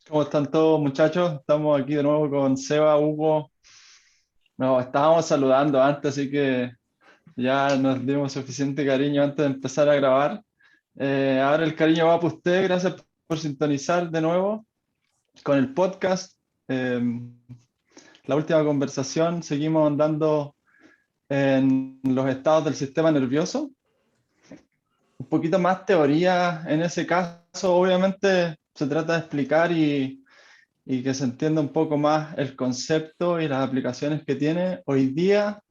¿Cómo están todos, muchachos? Estamos aquí de nuevo con Seba, Hugo. Nos estábamos saludando antes, así que ya nos dimos suficiente cariño antes de empezar a grabar. Ahora el cariño va para usted. Gracias por sintonizar de nuevo con el podcast. Eh, la última conversación, seguimos andando en los estados del sistema nervioso. Un poquito más teoría en ese caso, obviamente se trata de explicar y que se entienda un poco más el concepto y las aplicaciones que tiene hoy día,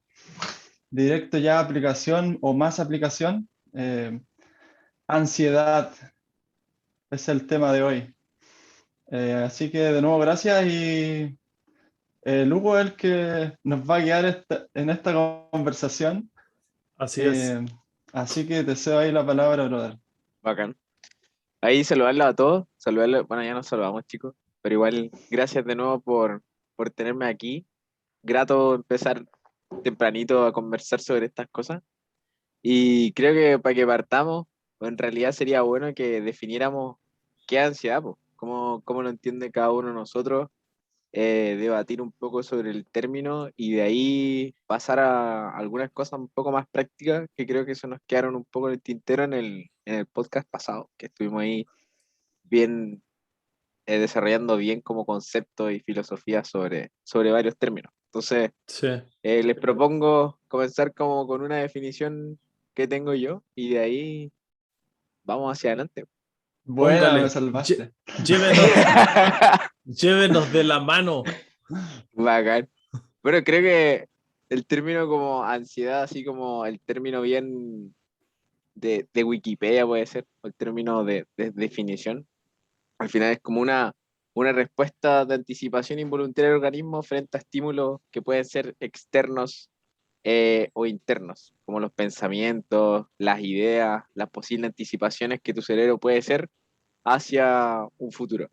directo ya a aplicación o más aplicación. Ansiedad es el tema de hoy. Así que de nuevo gracias y Lugo es el que nos va a guiar en esta conversación. Así es. Eh, Así que te cedo ahí la palabra, brother. Bacán. Ahí saludarlos a todos, saludarlos, bueno, ya nos saludamos chicos, pero igual gracias de nuevo por tenerme aquí. Grato empezar tempranito a conversar sobre estas cosas. Y creo que para que partamos, en realidad sería bueno que definiéramos qué es ansiedad, po, cómo lo entiende cada uno de nosotros, debatir un poco sobre el término y de ahí pasar a algunas cosas un poco más prácticas que creo que se nos quedaron un poco en el tintero en el podcast pasado, que estuvimos ahí bien, desarrollando bien como concepto y filosofía sobre varios términos. Entonces, Sí. les propongo comenzar como con una definición que tengo yo y de ahí vamos hacia adelante. Buena, me Póngale. salvaste. Llévenos de la mano. Bacán. Bueno, creo que el término como ansiedad, así como el término bien de Wikipedia puede ser, o el término de definición, al final es como una respuesta de anticipación involuntaria del organismo frente a estímulos que pueden ser externos o internos, como los pensamientos, las ideas, las posibles anticipaciones que tu cerebro puede ser hacia un futuro.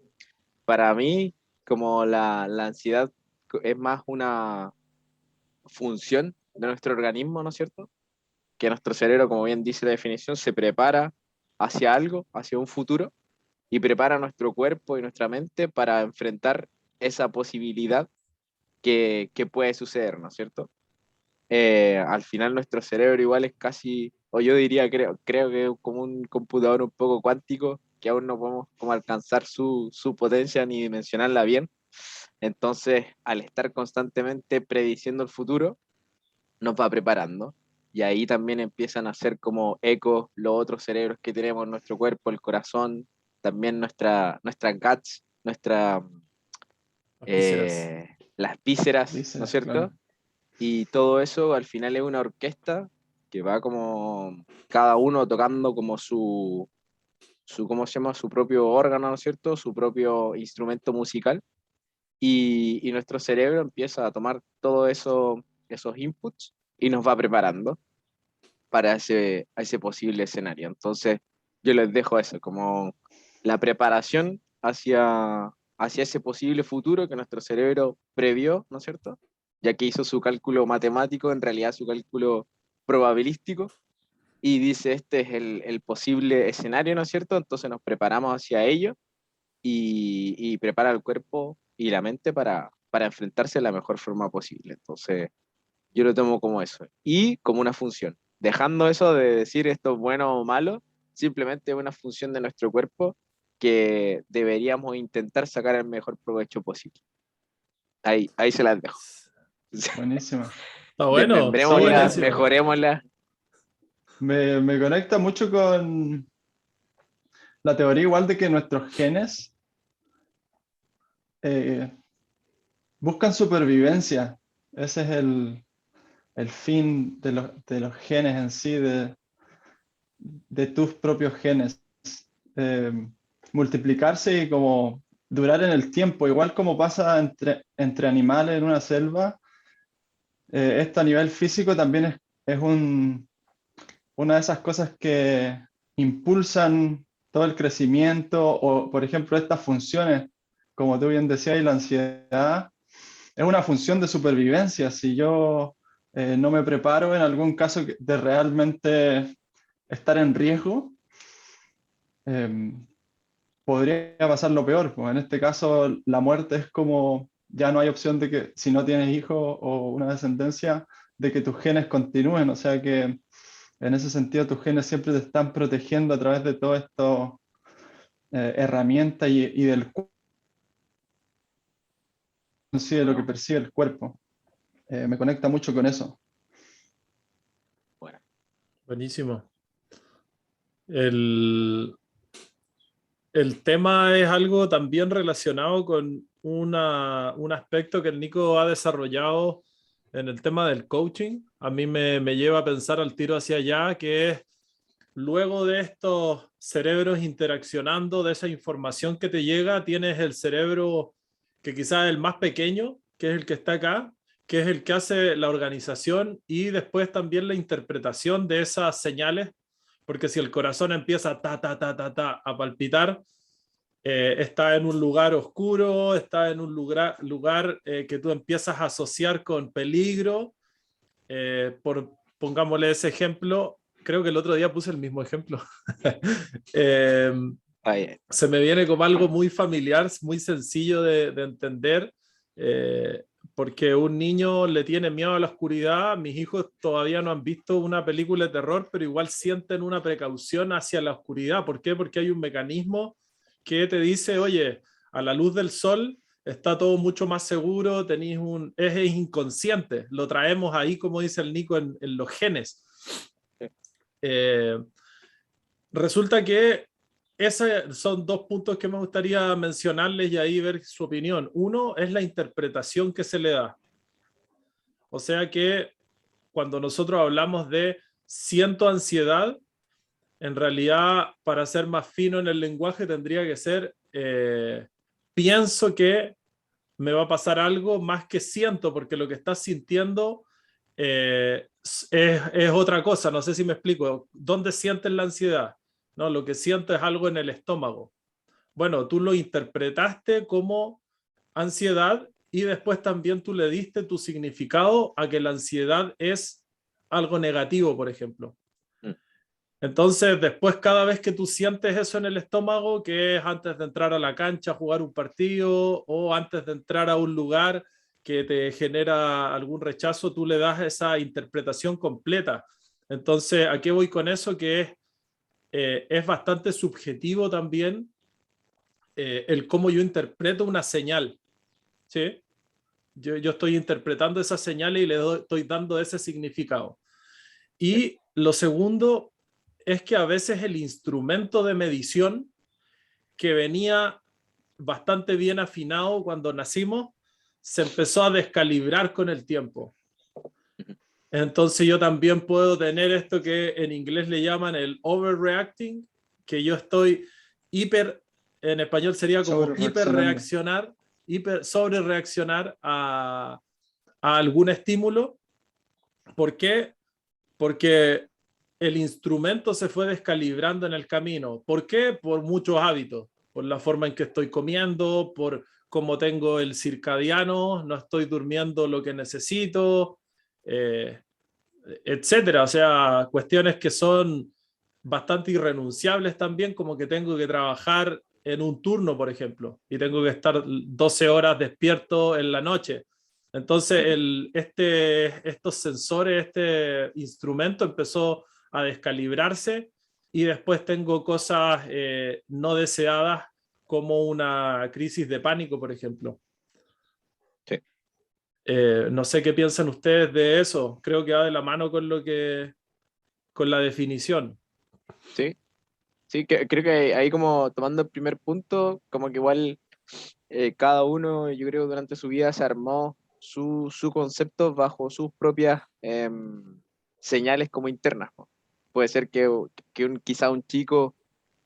Para mí, como la ansiedad es más una función de nuestro organismo, ¿no es cierto? Que nuestro cerebro, como bien dice la definición, se prepara hacia algo, hacia un futuro, y prepara nuestro cuerpo y nuestra mente para enfrentar esa posibilidad que puede suceder, ¿no es cierto? Al final nuestro cerebro igual es casi, o yo diría, creo que es como un computador un poco cuántico, que aún no podemos como alcanzar su potencia ni dimensionarla bien. Entonces, al estar constantemente prediciendo el futuro, nos va preparando. Y ahí también empiezan a hacer como ecos los otros cerebros que tenemos en nuestro cuerpo, el corazón, también nuestra guts, Las vísceras. las vísceras, ¿no es Dice, cierto? claro. Y todo eso al final es una orquesta que va como cada uno tocando como ¿cómo se llama? Su propio órgano, ¿no es cierto? Su propio instrumento musical. Y nuestro cerebro empieza a tomar todos esos inputs y nos va preparando para ese posible escenario. Entonces, yo les dejo eso, como la preparación hacia ese posible futuro que nuestro cerebro previó, ¿no es cierto? Ya que hizo su cálculo matemático, en realidad su cálculo probabilístico, y dice, este es el posible escenario, ¿no es cierto? Entonces nos preparamos hacia ello y prepara el cuerpo y la mente para enfrentarse de la mejor forma posible. Entonces, yo lo tomo como eso. Y como una función. Dejando eso de decir esto es bueno o malo, simplemente es una función de nuestro cuerpo que deberíamos intentar sacar el mejor provecho posible. Ahí se las dejo. Buenísima. Está bueno, está Desmembrémosla, buenísimo. mejorémosla. Me conecta mucho con la teoría igual de que nuestros genes eh, buscan supervivencia. Ese es el fin de los genes en sí, de tus propios genes. Eh, Multiplicarse y como durar en el tiempo, igual como pasa entre animales en una selva. Esto a nivel físico también es una de esas cosas que impulsan todo el crecimiento o, por ejemplo, estas funciones, como tú bien decías, y la ansiedad es una función de supervivencia. Si yo no me preparo en algún caso de realmente estar en riesgo, eh, podría pasar lo peor. Pues en este caso, la muerte es como, ya no hay opción de que si no tienes hijos o una descendencia, de que tus genes continúen. O sea que en ese sentido tus genes siempre te están protegiendo a través de todas estas herramientas y del cuerpo, sí, de lo que percibe el cuerpo. Me conecta mucho con eso. Bueno, Buenísimo. El, el tema es algo también relacionado con un aspecto que el Nico ha desarrollado en el tema del coaching. A mí me lleva a pensar al tiro hacia allá, que es luego de estos cerebros interaccionando, de esa información que te llega, tienes el cerebro que quizás es el más pequeño, que es el que está acá, que es el que hace la organización y después también la interpretación de esas señales, porque si el corazón empieza a palpitar, está en un lugar oscuro, está en un lugar que tú empiezas a asociar con peligro. Pongámosle ese ejemplo, creo que el otro día puse el mismo ejemplo. eh, Se me viene como algo muy familiar, muy sencillo de entender, eh, porque un niño le tiene miedo a la oscuridad. Mis hijos todavía no han visto una película de terror, pero igual sienten una precaución hacia la oscuridad. ¿Por qué? Porque hay un mecanismo que te dice, oye, a la luz del sol está todo mucho más seguro, es inconsciente, lo traemos ahí, como dice el Nico, en los genes. Eh, Resulta que esos son dos puntos que me gustaría mencionarles y ahí ver su opinión. Uno es la interpretación que se le da. O sea que cuando nosotros hablamos de siento ansiedad, en realidad, para ser más fino en el lenguaje, tendría que ser pienso que me va a pasar algo más que siento, porque lo que estás sintiendo es otra cosa. No sé si me explico. ¿Dónde sientes la ansiedad? No, lo que siento es algo en el estómago. Bueno, tú lo interpretaste como ansiedad y después también tú le diste tu significado a que la ansiedad es algo negativo, por ejemplo. Entonces, después cada vez que tú sientes eso en el estómago, que es antes de entrar a la cancha a jugar un partido o antes de entrar a un lugar que te genera algún rechazo, tú le das esa interpretación completa. Entonces, ¿a qué voy con eso? Que es bastante subjetivo también el cómo yo interpreto una señal, ¿sí? Yo estoy interpretando esa señal y estoy dando ese significado. Y lo segundo es que a veces el instrumento de medición que venía bastante bien afinado cuando nacimos, se empezó a descalibrar con el tiempo. Entonces yo también puedo tener esto que en inglés le llaman el overreacting, que yo estoy en español sería como hiperreaccionar, sobre reaccionar a algún estímulo. ¿Por qué? Porque el instrumento se fue descalibrando en el camino. ¿Por qué? Por muchos hábitos, por la forma en que estoy comiendo, por cómo tengo el circadiano, no estoy durmiendo lo que necesito, eh, etcétera. O sea, cuestiones que son bastante irrenunciables también, como que tengo que trabajar en un turno, por ejemplo, y tengo que estar 12 horas despierto en la noche. Entonces, estos sensores, este instrumento empezó a descalibrarse y después tengo cosas no deseadas como una crisis de pánico, por ejemplo. Sí. No sé qué piensan ustedes de eso. Creo que va de la mano con la definición. Sí, sí, creo que ahí como tomando el primer punto, como que igual cada uno, yo creo, durante su vida se armó su concepto bajo sus propias señales como internas, po. Puede ser que quizá un chico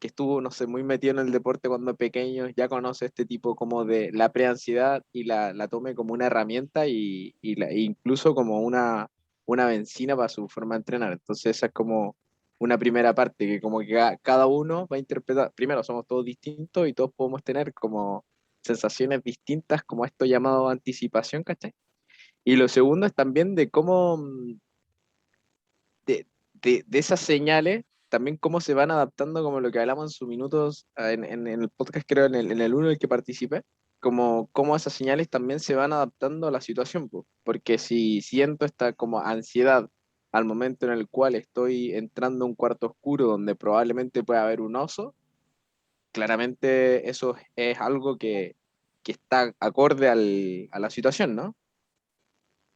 que estuvo, no sé, muy metido en el deporte cuando pequeño, ya conoce este tipo como de la preansiedad y la tome como una herramienta e incluso como una benzina para su forma de entrenar. Entonces esa es como una primera parte, que como que cada uno va a interpretar, primero somos todos distintos y todos podemos tener como sensaciones distintas, como esto llamado anticipación, ¿cachai? Y lo segundo es también de cómo, de esas señales también cómo se van adaptando, como lo que hablamos en sus minutos, en el podcast, creo, en el uno en el que participé, como cómo esas señales también se van adaptando a la situación, po. Porque si siento esta como ansiedad al momento en el cual estoy entrando a un cuarto oscuro donde probablemente pueda haber un oso, claramente eso es algo que está acorde a la situación, ¿no?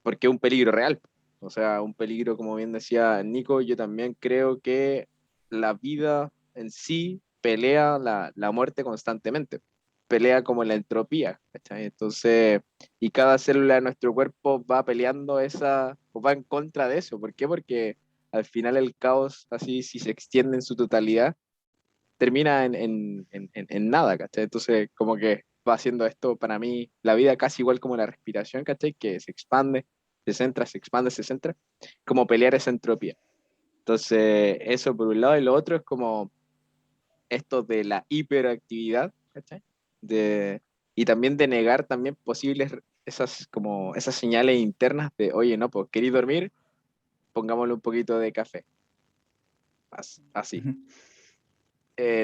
Porque es un peligro real. O sea, un peligro, como bien decía Nico, yo también creo que la vida en sí pelea la muerte constantemente, pelea como la entropía, ¿cachai? Entonces, y cada célula de nuestro cuerpo va peleando esa, o va en contra de eso. ¿Por qué? Porque al final el caos, así, si se extiende en su totalidad, termina en nada, ¿cachai? Entonces, como que va haciendo esto para mí, la vida casi igual como la respiración, ¿cachai? Que se expande, se centra, se expande, se centra, como pelear esa entropía. Entonces, eso por un lado, y lo otro es como esto de la hiperactividad, ¿cachai? De, y también de negar también posibles esas, como esas señales internas de, oye, no, pues queréis dormir, pongámosle un poquito de café. Así.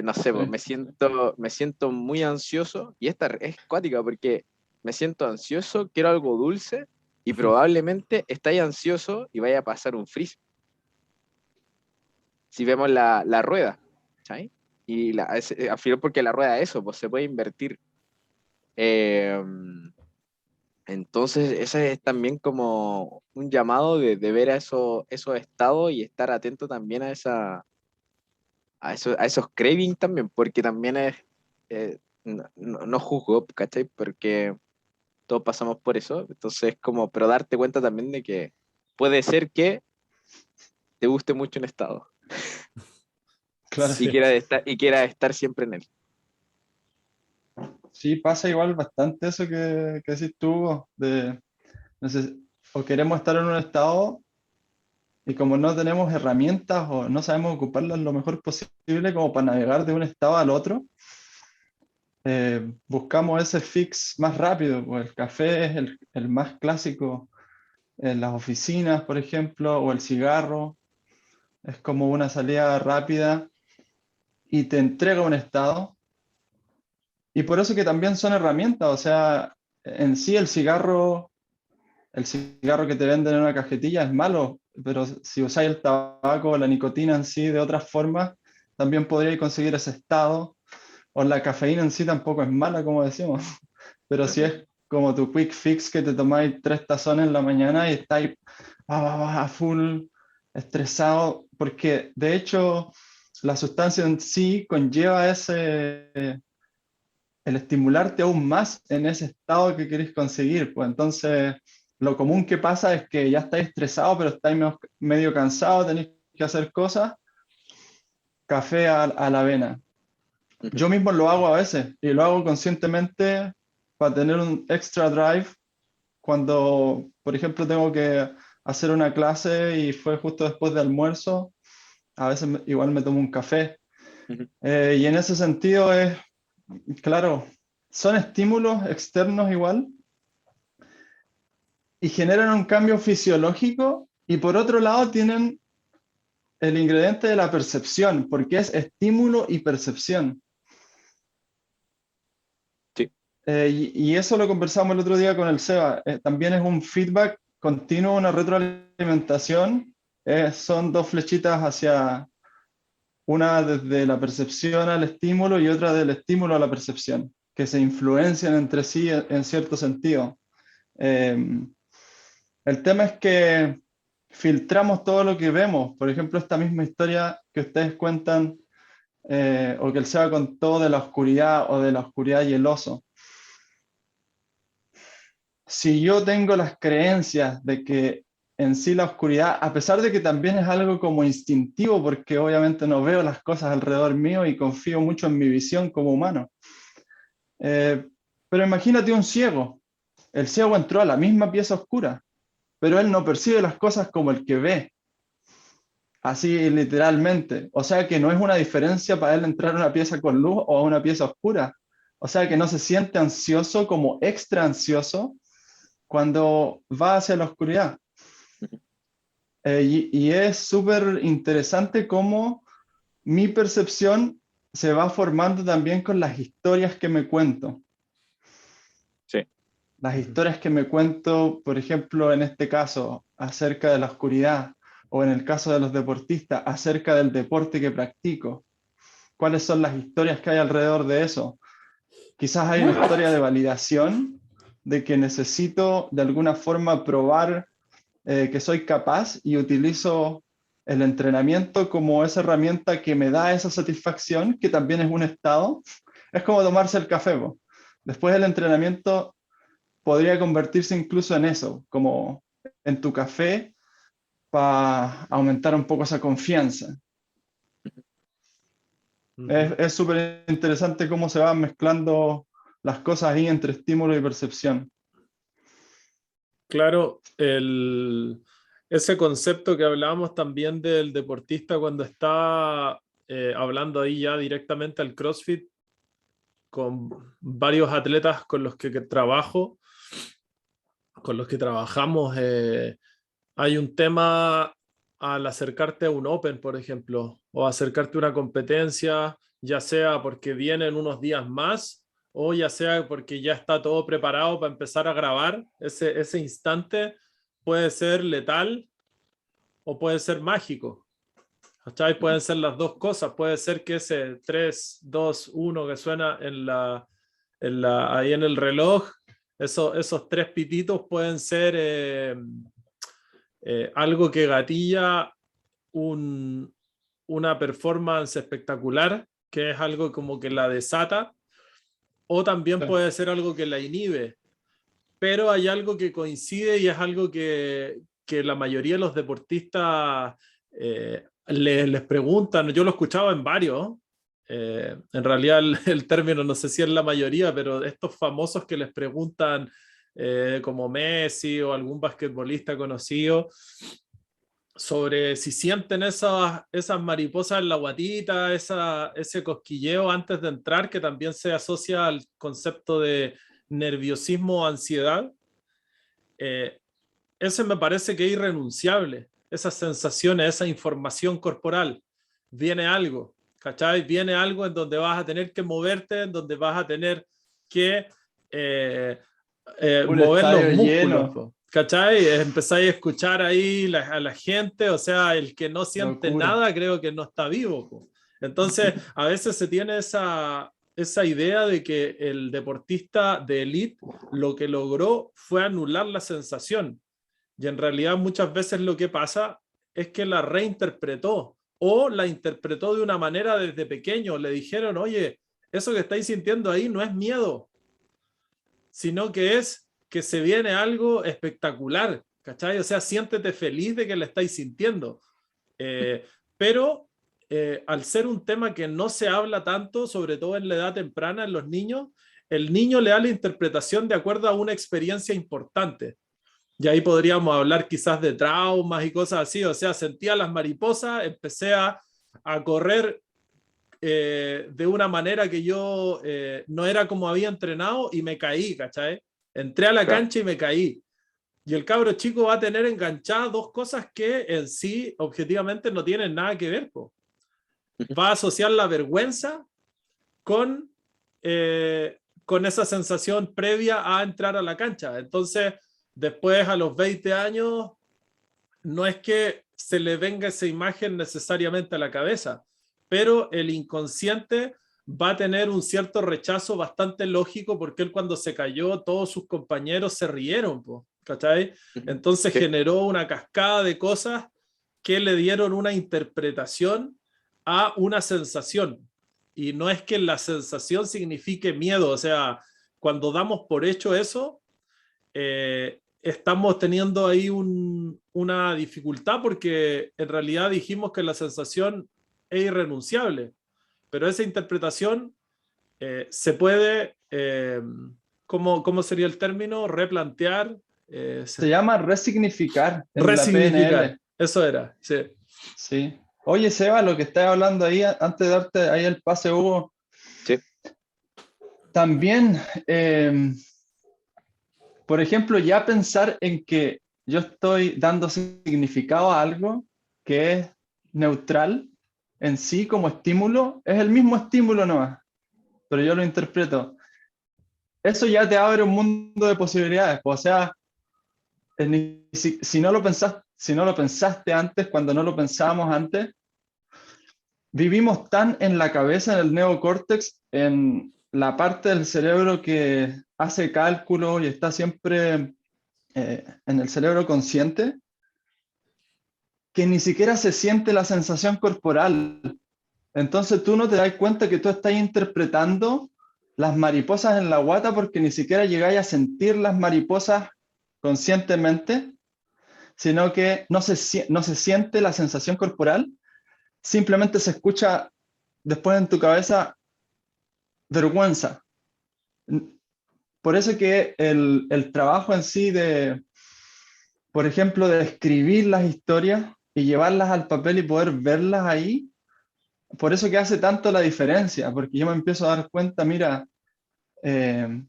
No sé, pues, Sí. me siento muy ansioso y esta es cuática porque me siento ansioso, quiero algo dulce y probablemente estáis ansioso y vaya a pasar un freeze. Si vemos la rueda, ¿sabes? Y al final porque la rueda eso, pues se puede invertir. Eh, entonces, ese es también como un llamado de ver a esos estados y estar atento también a esos cravings también, porque también es, no juzgo, ¿cachai? Porque todos pasamos por eso, entonces como, pero darte cuenta también de que puede ser que te guste mucho un estado Claro, y Sí. quieras estar siempre en él. sí, pasa igual bastante eso que decís tú, Hugo, de, no sé, o queremos estar en un estado y como no tenemos herramientas o no sabemos ocuparlas lo mejor posible como para navegar de un estado al otro, buscamos ese fix más rápido, pues el café es el más clásico en las oficinas, por ejemplo, o el cigarro, es como una salida rápida y te entrega un estado. Y por eso que también son herramientas, o sea, en sí el cigarro que te venden en una cajetilla es malo, pero si usáis el tabaco o la nicotina en sí de otras formas, también podríais conseguir ese estado, o la cafeína en sí tampoco es mala, como decimos, pero si Ujú. es como tu quick fix que te tomáis 3 tazones en la mañana y estáis full estresado, porque de hecho la sustancia en sí conlleva el estimularte aún más en ese estado que queréis conseguir. Pues entonces, lo común que pasa es que ya estáis estresados, pero estáis medio cansados, tenéis que hacer cosas, café a la avena. Ujú. Yo mismo lo hago a veces y lo hago conscientemente para tener un extra drive cuando, por ejemplo, tengo que hacer una clase y fue justo después de almuerzo, a veces igual me tomo un café. Ujú. Y en ese sentido es, claro, son estímulos externos igual, y generan un cambio fisiológico y por otro lado tienen el ingrediente de la percepción, porque es estímulo y percepción. Sí. Y eso lo conversamos el otro día con el Seba. También es un feedback continuo, una retroalimentación. Son dos flechitas hacia una desde la percepción al estímulo y otra del estímulo a la percepción, que se influencian entre sí en cierto sentido. Eh, El tema es que filtramos todo lo que vemos. Por ejemplo, esta misma historia que ustedes cuentan o que el Seba contó de la oscuridad o de la oscuridad y el oso. Si yo tengo las creencias de que en sí la oscuridad, a pesar de que también es algo como instintivo, porque obviamente no veo las cosas alrededor mío y confío mucho en mi visión como humano. Eh, pero imagínate un ciego. El ciego entró a la misma pieza oscura, pero él no percibe las cosas como el que ve. Así literalmente. O sea que no es una diferencia para él entrar a una pieza con luz o a una pieza oscura. O sea que no se siente ansioso como extra ansioso cuando va hacia la oscuridad. Y es súper interesante cómo mi percepción se va formando también con las historias que me cuento. Sí. Las historias que me cuento, por ejemplo, en este caso, acerca de la oscuridad, o en el caso de los deportistas, acerca del deporte que practico. ¿Cuáles son las historias que hay alrededor de eso? Quizás hay una historia de validación, de que necesito de alguna forma probar que soy capaz y utilizo el entrenamiento como esa herramienta que me da esa satisfacción, que también es un estado. Es como tomarse el café, po. Después del entrenamiento podría convertirse incluso en eso, como en tu café para aumentar un poco esa confianza. Ujú. Es súper interesante cómo se van mezclando las cosas ahí entre estímulo y percepción. Claro, ese concepto que hablábamos también del deportista cuando está hablando ahí ya directamente al CrossFit con varios atletas con los que trabajo, con los que trabajamos, hay un tema al acercarte a un Open, por ejemplo, o acercarte a una competencia, ya sea porque vienen unos días más o ya sea porque ya está todo preparado para empezar a grabar. Ese instante puede ser letal o puede ser mágico. ¿Cachai? Pueden ser las dos cosas. Puede ser que ese 3, 2, 1 que suena ahí en el reloj, esos tres pititos pueden ser algo que gatilla un, una performance espectacular, que es algo como que la desata, o también Sí. puede ser algo que la inhibe. Pero hay algo que coincide y es algo que la mayoría de los deportistas les preguntan. Yo lo he escuchado en varios. En realidad el término no sé si es la mayoría, pero estos famosos que les preguntan como Messi o algún basquetbolista conocido sobre si sienten esas mariposas en la guatita, ese cosquilleo antes de entrar, que también se asocia al concepto de nerviosismo o ansiedad. eh, Ese me parece que es irrenunciable, esas sensaciones, esa información corporal. Viene algo, ¿cachai? Viene algo en donde vas a tener que moverte, en donde vas a tener que eh, Un mover los estadio músculos, lleno, po, ¿cachai? Empezáis a escuchar ahí a la gente, o sea, el que no siente locura. nada creo que no está vivo, po. Entonces, a veces se tiene esa idea de que el deportista de élite lo que logró fue anular la sensación. Y en realidad muchas veces lo que pasa es que la reinterpretó o la interpretó de una manera desde pequeño. Le dijeron, oye, eso que estáis sintiendo ahí no es miedo, sino que es que se viene algo espectacular, ¿cachai? O sea, siéntete feliz de que le estáis sintiendo. Pero al ser un tema que no se habla tanto, sobre todo en la edad temprana, en los niños, el niño le da la interpretación de acuerdo a una experiencia importante. Y ahí podríamos hablar quizás de traumas y cosas así. O sea, sentía las mariposas, empecé a correr de una manera que yo no era como había entrenado y me caí, ¿cachai? Entré a la Claro. cancha y me caí. Y el cabro chico va a tener enganchadas dos cosas que en sí objetivamente no tienen nada que ver, po. Va a asociar la vergüenza con, con esa sensación previa a entrar a la cancha. Entonces, después a los 20 años, no es que se le venga esa imagen necesariamente a la cabeza, pero el inconsciente va a tener un cierto rechazo bastante lógico porque él cuando se cayó, todos sus compañeros se rieron, po, ¿cachai? Entonces Sí. generó una cascada de cosas que le dieron una interpretación a una sensación. Y no es que la sensación signifique miedo, o sea, cuando damos por hecho eso, estamos teniendo ahí una dificultad porque en realidad dijimos que la sensación es irrenunciable, pero esa interpretación se puede, ¿cómo sería el término? Replantear, Se llama resignificar en la resignificar. PNL. Eso era, sí. Sí. Oye, Seba, lo que estás hablando ahí, antes de darte ahí el pase, Hugo, Sí. también, por ejemplo, ya pensar en que yo estoy dando significado a algo que es neutral, en sí como estímulo es el mismo estímulo nomás, pero yo lo interpreto. Eso ya te abre un mundo de posibilidades, pues, o sea, si no lo pensaste, si no lo pensaste antes, cuando no lo pensábamos antes, vivimos tan en la cabeza, en el neocórtex, en la parte del cerebro que hace cálculo y está siempre en el cerebro consciente, que ni siquiera se siente la sensación corporal. Entonces tú no te das cuenta que tú estás interpretando las mariposas en la guata porque ni siquiera llegáis a sentir las mariposas conscientemente, sino que no se siente la sensación corporal, simplemente se escucha después en tu cabeza vergüenza. Por eso que el trabajo en sí de, por ejemplo, de escribir las historias y llevarlas al papel y poder verlas ahí, por eso que hace tanto la diferencia, porque yo me empiezo a dar cuenta, mira, eh,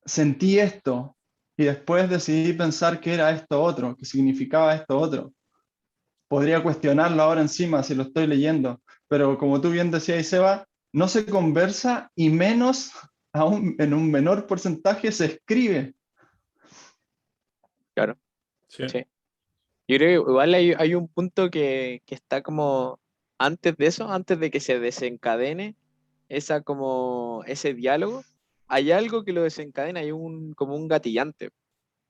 sentí esto y después decidí pensar que era esto otro, que significaba esto otro. Podría cuestionarlo ahora encima si lo estoy leyendo, pero como tú bien decías, Seba, no se conversa y menos, aún en un menor porcentaje, se escribe. Claro, Sí. sí. Yo creo que igual hay un punto que está como antes de eso, antes de que se desencadene ese diálogo, hay algo que lo desencadena, hay como un gatillante.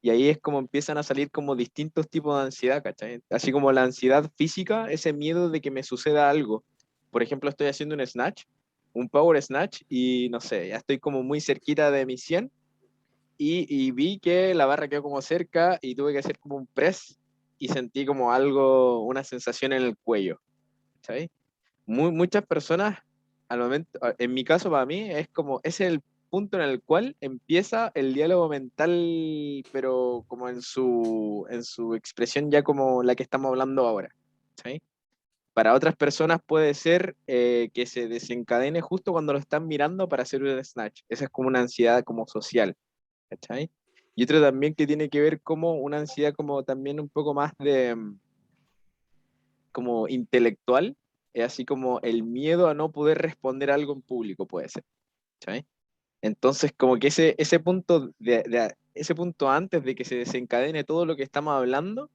Y ahí es como empiezan a salir como distintos tipos de ansiedad, ¿cachai? Así como la ansiedad física, ese miedo de que me suceda algo. Por ejemplo, estoy haciendo un snatch, un power snatch, y no sé, ya estoy como muy cerquita de mi 100 y vi que la barra quedó como cerca y tuve que hacer como un press y sentí como algo, una sensación en el cuello, ¿sabes? Muchas personas, al momento, en mi caso para mí, es como, ese es el punto en el cual empieza el diálogo mental, pero como en su expresión ya como la que estamos hablando ahora, ¿sí? Para otras personas puede ser que se desencadene justo cuando lo están mirando para hacer un snatch. Esa es como una ansiedad como social, ¿cachai? Y otro también que tiene que ver como una ansiedad como también un poco más de como intelectual, es así como el miedo a no poder responder algo en público puede ser, ¿cachai? Entonces como que ese punto ese punto antes de que se desencadene todo lo que estamos hablando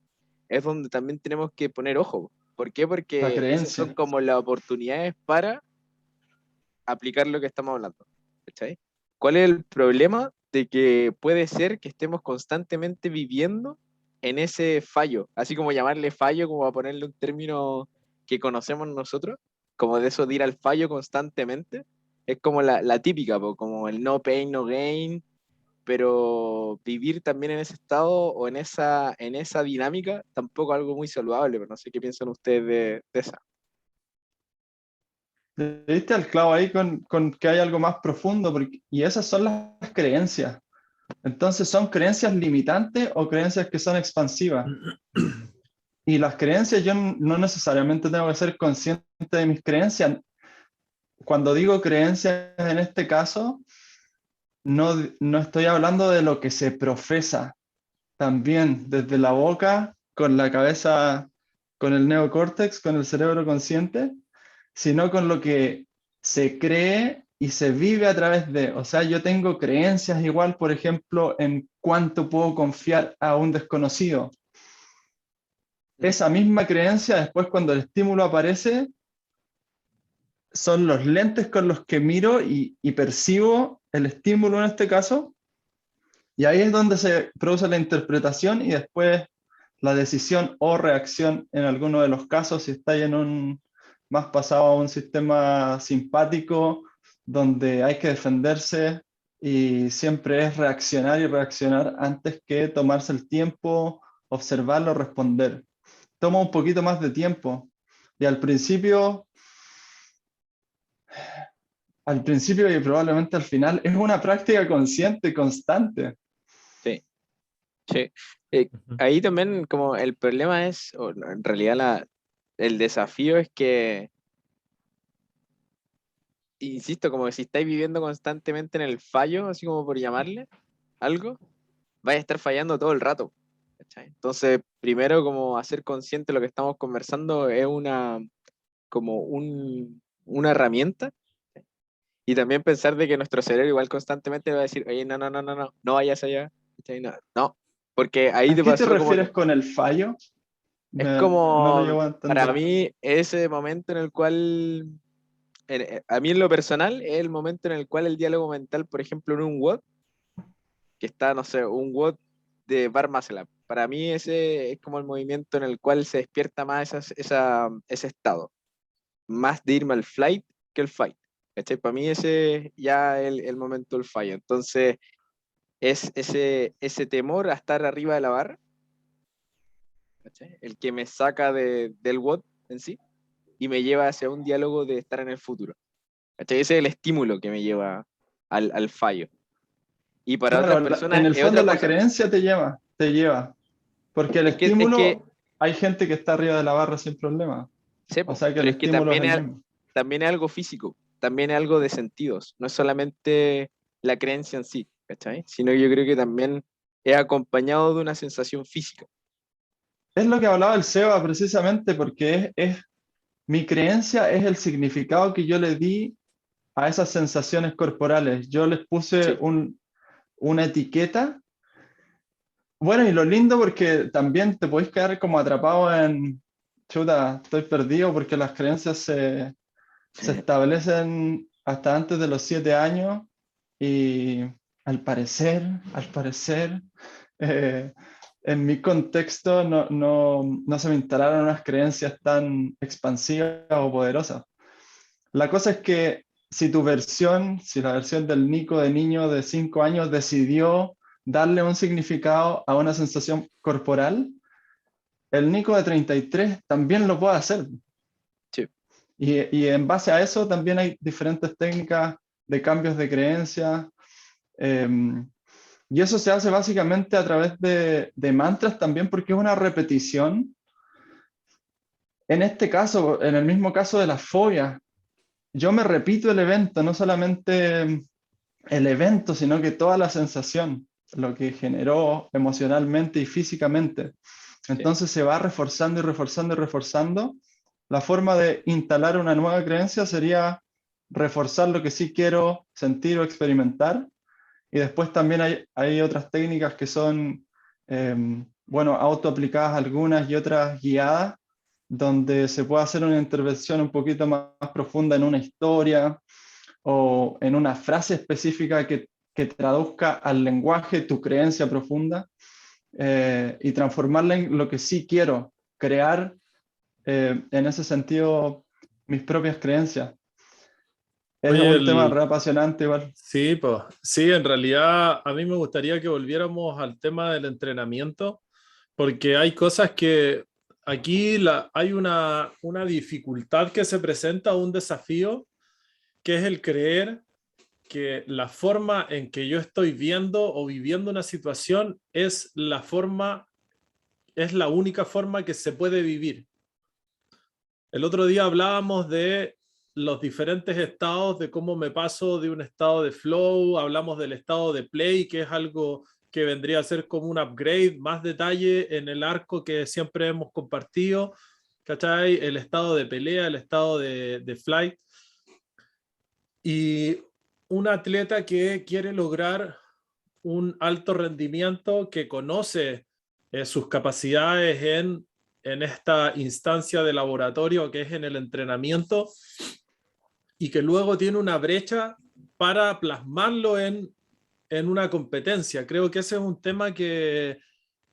es donde también tenemos que poner ojo. ¿Por qué? La Porque esas son creencia. como las oportunidades para aplicar lo que estamos hablando, ¿cachai? ¿Cuál es el problema de que puede ser que estemos constantemente viviendo en ese fallo? Así como llamarle fallo, como a ponerle un término que conocemos nosotros, como de eso de ir al fallo constantemente, es como la típica, po, como el no pain, no gain, pero vivir también en ese estado o en esa dinámica tampoco algo muy saludable, pero no sé qué piensan ustedes de esa. Le diste al clavo ahí con que hay algo más profundo, y esas son las creencias. Entonces, ¿son creencias limitantes o creencias que son expansivas? Y las creencias, yo no necesariamente tengo que ser consciente de mis creencias. Cuando digo creencias en este caso, no estoy hablando de lo que se profesa, también desde la boca, con la cabeza, con el neocórtex, con el cerebro consciente, sino con lo que se cree y se vive a través de. O sea, yo tengo creencias igual, por ejemplo, en cuánto puedo confiar a un desconocido. Esa misma creencia, después cuando el estímulo aparece, son los lentes con los que miro y percibo el estímulo en este caso, y ahí es donde se produce la interpretación y después la decisión o reacción en alguno de los casos, si está en un más pasado a un sistema simpático donde hay que defenderse y siempre es reaccionar y reaccionar antes que tomarse el tiempo, observarlo, responder. Toma un poquito más de tiempo y al principio y probablemente al final es una práctica consciente, constante. Sí, sí. Ahí también como el problema es, o no, en realidad el desafío es que, insisto, como que si estáis viviendo constantemente en el fallo, así como por llamarle algo, vais a estar fallando todo el rato, ¿cachai? Entonces, primero como hacer consciente lo que estamos conversando es como una herramienta, y también pensar de que nuestro cerebro igual constantemente va a decir, oye, no vayas allá, ¿cachai? No, no, porque ahí ¿A te qué te pasó como, refieres con el fallo? es No lo como, llevo a para entender. mí, ese momento en el cual, a mí en lo personal, es el momento en el cual el diálogo mental, por ejemplo, en un WOD, que está, no sé, un WOD de Bar Muscle Up. Para mí ese es como el movimiento en el cual se despierta más ese estado, más de irme al flight que el fight. ¿Cachai? Para mí ese es ya el momento del fallo. Entonces, es ese temor a estar arriba de la barra, ¿cachai? El que me saca del WOD en sí y me lleva hacia un diálogo de estar en el futuro. ¿Cachai? Ese es el estímulo que me lleva al fallo. Y para otras Claro, en personas el es fondo otra la cosa. creencia te lleva, porque el Es que estímulo, hay gente que está arriba de la barra sin problema, o sepo, sea que el pero es que estímulo es el mismo. también es algo físico, también es algo de sentidos, no es solamente la creencia en sí, ¿cachai? Sino que yo creo que también es acompañado de una sensación física. Es lo que hablaba el Seba precisamente porque mi creencia es el significado que yo le di a esas sensaciones corporales. Yo les puse Sí, una etiqueta. Bueno, y lo lindo porque también te podéis quedar como atrapado en, chuta, estoy perdido porque las creencias se establecen hasta antes de los 7 años y al parecer, eh, en mi contexto no se me instalaron unas creencias tan expansivas o poderosas. La cosa es que si la versión del Nico de niño de 5 años decidió darle un significado a una sensación corporal, el Nico de 33 también lo puede hacer. sí. Y en base a eso también hay diferentes técnicas de cambios de creencia. eh, y eso se hace básicamente a través de mantras también porque es una repetición. En este caso, en el mismo caso de la fobia, yo me repito el evento, no solamente el evento, sino que toda la sensación, lo que generó emocionalmente y físicamente. Sí. Entonces se va reforzando y reforzando y reforzando. La forma de instalar una nueva creencia sería reforzar lo que sí quiero sentir o experimentar. Y después también hay otras técnicas que son, bueno, autoaplicadas algunas y otras guiadas, donde se puede hacer una intervención un poquito más profunda en una historia o en una frase específica que traduzca al lenguaje tu creencia profunda y transformarla en lo que sí quiero, crear en ese sentido mis propias creencias. Es Oye, un tema re apasionante igual. sí, pues, sí, en realidad a mí me gustaría que volviéramos al tema del entrenamiento, porque hay cosas que aquí hay una dificultad que se presenta, un desafío, que es el creer que la forma en que yo estoy viendo o viviendo una situación es la única forma que se puede vivir. El otro día hablábamos de los diferentes estados, de cómo me paso de un estado de flow, hablamos del estado de play, que es algo que vendría a ser como un upgrade, más detalle en el arco que siempre hemos compartido, ¿cachai? El estado de pelea, el estado de flight. Y un atleta que quiere lograr un alto rendimiento, que conoce sus capacidades en esta instancia de laboratorio que es en el entrenamiento y que luego tiene una brecha para plasmarlo en una competencia. Creo que ese es un tema que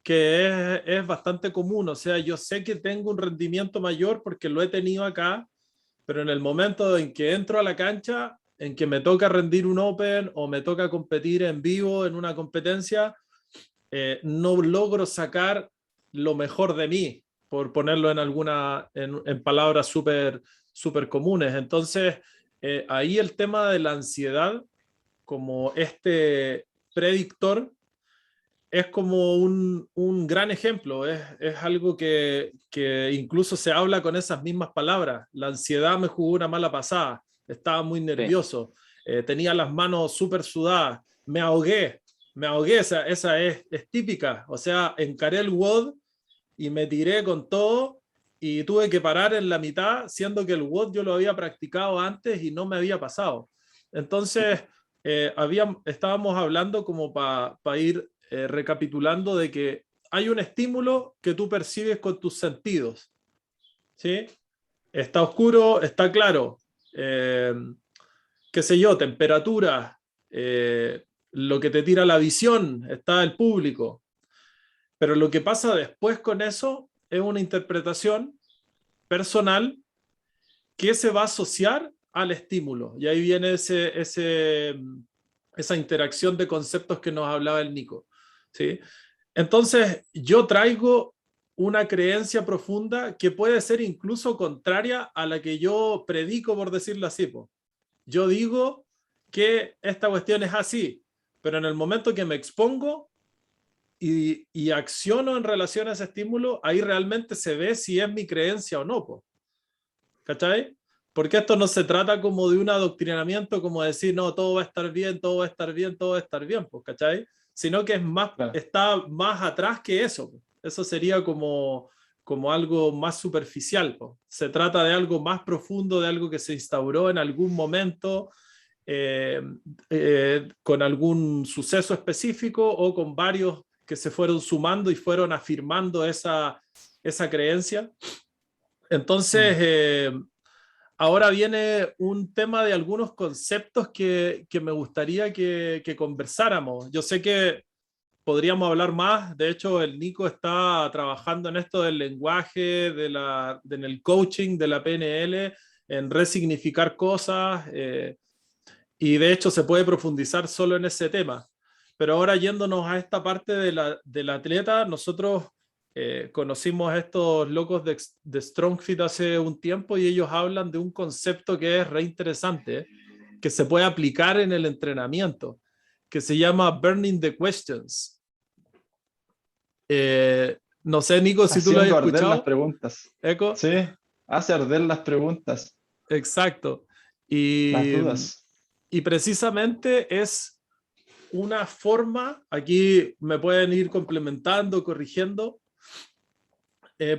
es bastante común. O sea, yo sé que tengo un rendimiento mayor porque lo he tenido acá, pero en el momento en que entro a la cancha, en que me toca rendir un Open o me toca competir en vivo en una competencia, no logro sacar lo mejor de mí, por ponerlo en palabras súper comunes. Entonces, ahí el tema de la ansiedad, como este predictor, es como un gran ejemplo, es algo que incluso se habla con esas mismas palabras. La ansiedad me jugó una mala pasada, estaba muy Sí. nervioso, tenía las manos súper sudadas, me ahogué, esa es típica, o sea, encaré el WOD y me tiré con todo y tuve que parar en la mitad, siendo que el WOD yo lo había practicado antes y no me había pasado. Entonces, estábamos hablando como para ir recapitulando de que hay un estímulo que tú percibes con tus sentidos, ¿sí? Está oscuro, está claro, qué sé yo, temperatura, lo que te tira la visión, está el público. Pero lo que pasa después con eso es una interpretación personal que se va a asociar al estímulo. Y ahí viene esa interacción de conceptos que nos hablaba el Nico, ¿sí? Entonces, yo traigo una creencia profunda que puede ser incluso contraria a la que yo predico, por decirlo así. Po. Yo digo que esta cuestión es así, pero en el momento que me expongo y acciono en relación a ese estímulo, ahí realmente se ve si es mi creencia o no. Po. ¿Cachai? Porque esto no se trata como de un adoctrinamiento, como decir, no, todo va a estar bien, todo va a estar bien, todo va a estar bien, pues, ¿cachai? Sino que es más, Claro. está más atrás que eso. Pues. Eso sería como algo más superficial. Pues. Se trata de algo más profundo, de algo que se instauró en algún momento, eh, con algún suceso específico o con varios que se fueron sumando y fueron afirmando esa creencia. Entonces, ahora viene un tema de algunos conceptos que me gustaría que conversáramos. Yo sé que podríamos hablar más. De hecho, el Nico está trabajando en esto del lenguaje, en el coaching de la PNL, en resignificar cosas. Y de hecho se puede profundizar solo en ese tema. Pero ahora yéndonos a esta parte del atleta, nosotros conocimos a estos locos de StrongFit hace un tiempo y ellos hablan de un concepto que es re interesante, que se puede aplicar en el entrenamiento, que se llama Burning the Questions. No sé, Nico, si tú lo has Haciendo arder las escuchado. preguntas. Eco. Sí, hace arder las preguntas, Exacto. las Y, dudas. y precisamente es una forma, aquí me pueden ir complementando, corrigiendo,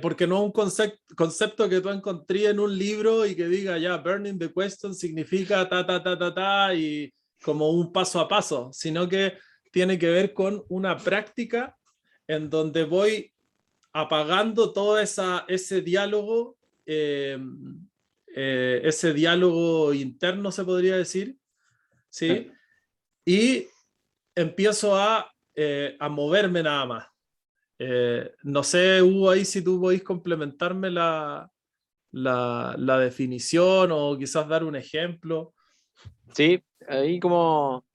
porque no es un concepto que tú encontré en un libro y que diga ya, burning the question significa ta, ta, ta, ta, ta, y como un paso a paso, sino que tiene que ver con una práctica en donde voy apagando todo ese diálogo, ese diálogo interno, se podría decir, ¿sí? Y empiezo a moverme nada más. No sé, Hugo, ahí si tú podéis complementarme la definición o quizás dar un ejemplo. Sí, ahí como,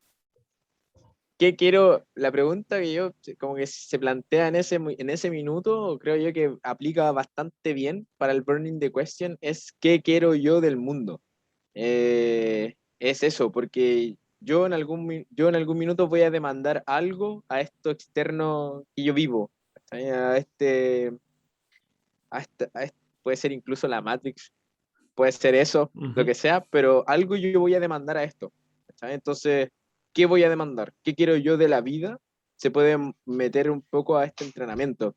¿qué quiero? La pregunta que yo como que se plantea en ese minuto, creo yo que aplica bastante bien para el Burning the Question, es ¿qué quiero yo del mundo? Es eso, porque yo en algún minuto voy a demandar algo a esto externo que yo vivo, ¿cachai? Puede ser incluso la Matrix, puede ser eso, lo Uh-huh. que sea, pero algo yo voy a demandar a esto, ¿cachai? Entonces, ¿qué voy a demandar? ¿Qué quiero yo de la vida? Se puede meter un poco a este entrenamiento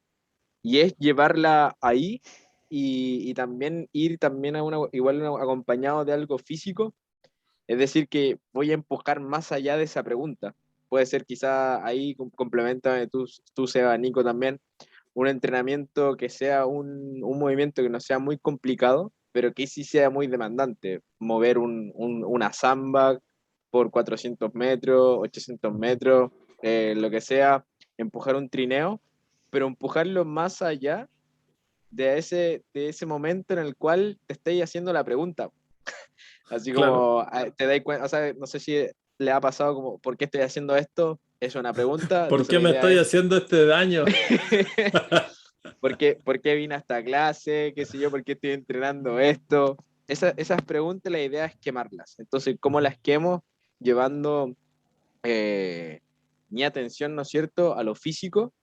y es llevarla ahí y también ir también acompañado de algo físico, es decir, que voy a empujar más allá de esa pregunta. Puede ser quizá ahí, complementa tú Seba, Nico también, un entrenamiento que sea un movimiento que no sea muy complicado, pero que sí sea muy demandante. Mover una sandbag por 400 metros, 800 metros, lo que sea, empujar un trineo, pero empujarlo más allá de ese momento en el cual te estáis haciendo la pregunta. Así Claro. como te dais cuenta, o sea, no sé si le ha pasado como, ¿por qué estoy haciendo esto? Es una pregunta, ¿Por entonces qué la me idea estoy es, haciendo este daño? por qué vine a esta clase? ¿Qué sé yo? ¿Por qué estoy entrenando esto? Esas preguntas, la idea es quemarlas. Entonces, ¿cómo las quemo? Llevando mi atención, ¿no es cierto?, a lo físico,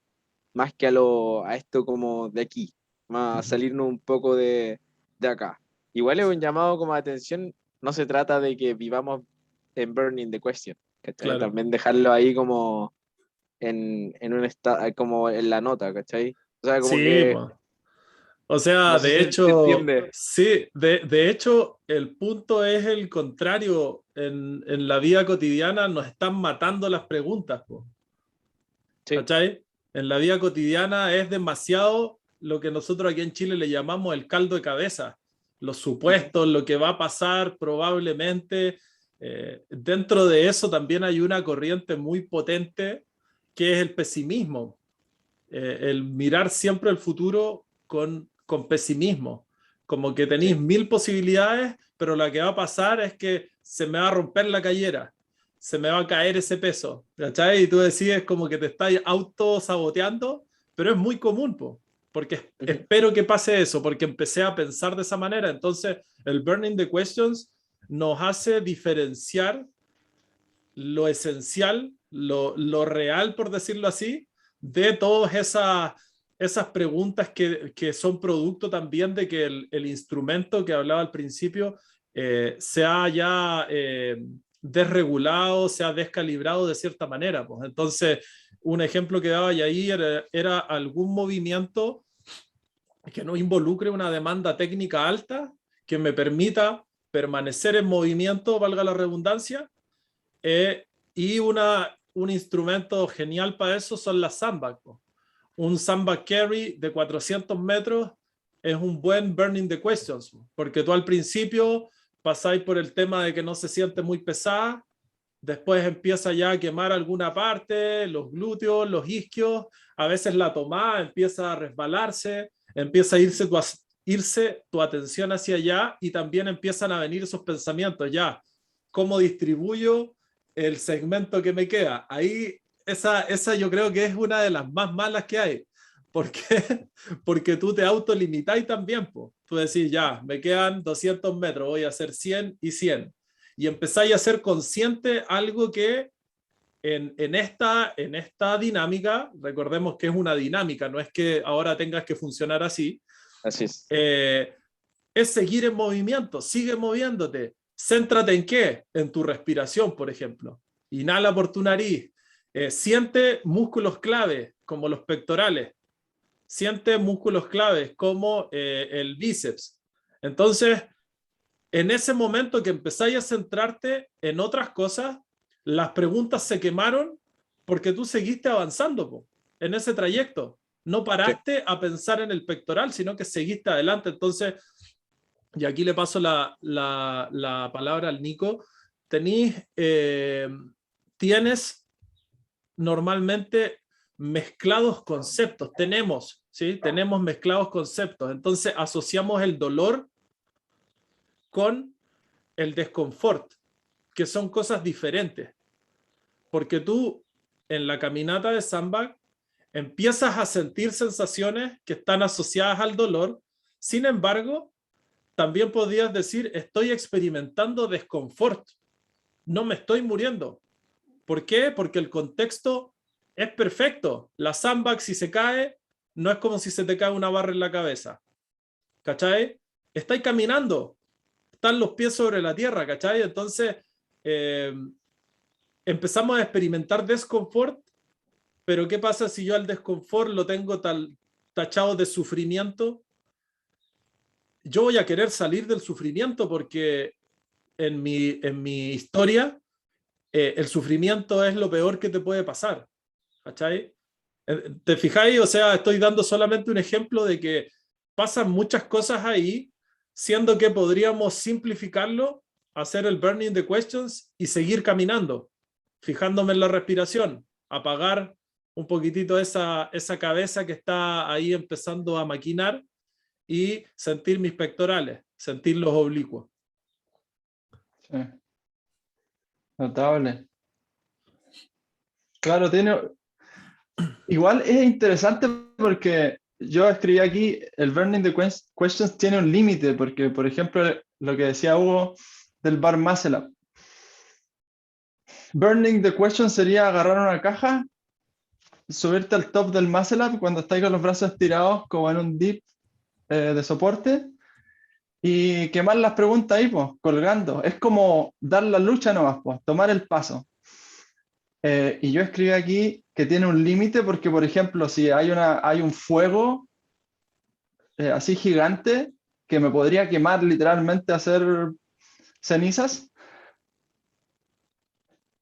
más que a esto como de aquí, más a Uh-huh. salirnos un poco de acá. Igual es un llamado como de atención, no se trata de que vivamos en Burning the Question, ¿cachai? Claro. También dejarlo ahí como en un estado, como en la nota, ¿cachai? O sea, como Sí, que pues. O sea, No sé de si se hecho, entiende. sí, de hecho, el punto es el contrario. En la vida cotidiana nos están matando las preguntas, po, Sí. ¿cachai? En la vida cotidiana es demasiado lo que nosotros aquí en Chile le llamamos el caldo de cabeza, los Ujú. supuestos, lo que va a pasar probablemente. Dentro de eso también hay una corriente muy potente que es el pesimismo, el mirar siempre el futuro con pesimismo, como que tenéis Sí. 1000 posibilidades, pero la que va a pasar es que se me va a romper la cayera, se me va a caer ese peso, ¿cachai? Y tú decides como que te estás auto-saboteando, pero es muy común, po, porque Ujú. espero que pase eso, porque empecé a pensar de esa manera. Entonces, el Burning the Questions nos hace diferenciar lo esencial, lo real, por decirlo así, de todas esas preguntas que son producto también de que el instrumento que hablaba al principio se ha ya desregulado, se ha descalibrado de cierta manera. Pues. Entonces, un ejemplo que daba ahí era algún movimiento que no involucre una demanda técnica alta, que me permita permanecer en movimiento, valga la redundancia, eh, y un instrumento genial para eso son las sandbags. Un sandbag carry de 400 metros es un buen burning the questions, porque tú al principio pasáis por el tema de que no se siente muy pesada, después empieza ya a quemar alguna parte, los glúteos, los isquios, a veces la tomada empieza a resbalarse, empieza a irse tu atención hacia allá y también empiezan a venir esos pensamientos ya, ¿cómo distribuyo el segmento que me queda? Ahí esa yo creo que es una de las más malas que hay. ¿Por qué? Porque tú te autolimitáis también. Po. Tú decís, ya, me quedan 200 metros, voy a hacer 100 y 100 y empezáis a ser consciente algo que en esta dinámica, recordemos que es una dinámica, no es que ahora tengas que funcionar así, Así es. es seguir en movimiento, sigue moviéndote. Céntrate en qué? En tu respiración, por ejemplo. Inhala por tu nariz. Siente músculos clave, como los pectorales. Siente músculos claves, como el bíceps. Entonces, en ese momento que empezáis a centrarte en otras cosas, las preguntas se quemaron porque tú seguiste avanzando po, en ese trayecto. No Sí. paraste a pensar en el pectoral, sino que seguiste adelante. Entonces, y aquí le paso la palabra al Nico, tienes normalmente mezclados conceptos, ¿sí? Tenemos mezclados conceptos. Entonces, asociamos el dolor con el desconfort, que son cosas diferentes. Porque tú en la caminata de sandbag empiezas a sentir sensaciones que están asociadas al dolor. Sin embargo, también podrías decir, estoy experimentando desconfort. No me estoy muriendo. ¿Por qué? Porque el contexto es perfecto. La sandbag, si se cae, no es como si se te cae una barra en la cabeza. ¿Cachai? Estáis caminando, están los pies sobre la tierra, ¿cachai? Entonces, eh, empezamos a experimentar desconfort, pero ¿qué pasa si yo al desconfort lo tengo tachado de sufrimiento? Yo voy a querer salir del sufrimiento porque en mi historia el sufrimiento es lo peor que te puede pasar, ¿cachai? ¿Te fijáis? O sea, estoy dando solamente un ejemplo de que pasan muchas cosas ahí, siendo que podríamos simplificarlo, hacer el burning the questions y seguir caminando, fijándome en la respiración, apagar un poquitito esa cabeza que está ahí empezando a maquinar y sentir mis pectorales, sentir los oblicuos. Sí, notable. Claro, igual es interesante porque yo escribí aquí, el Burning the Questions tiene un límite, porque, por ejemplo, lo que decía Hugo del bar muscle up. Burning the Questions sería agarrar una caja, subirte al top del muscle up cuando estáis con los brazos estirados, como en un dip de soporte, y quemar las preguntas ahí, pues, colgando. Es como dar la lucha nomás, pues, tomar el paso. Y yo escribí aquí que tiene un límite porque, por ejemplo, si hay un fuego, así gigante que me podría quemar literalmente, hacer cenizas,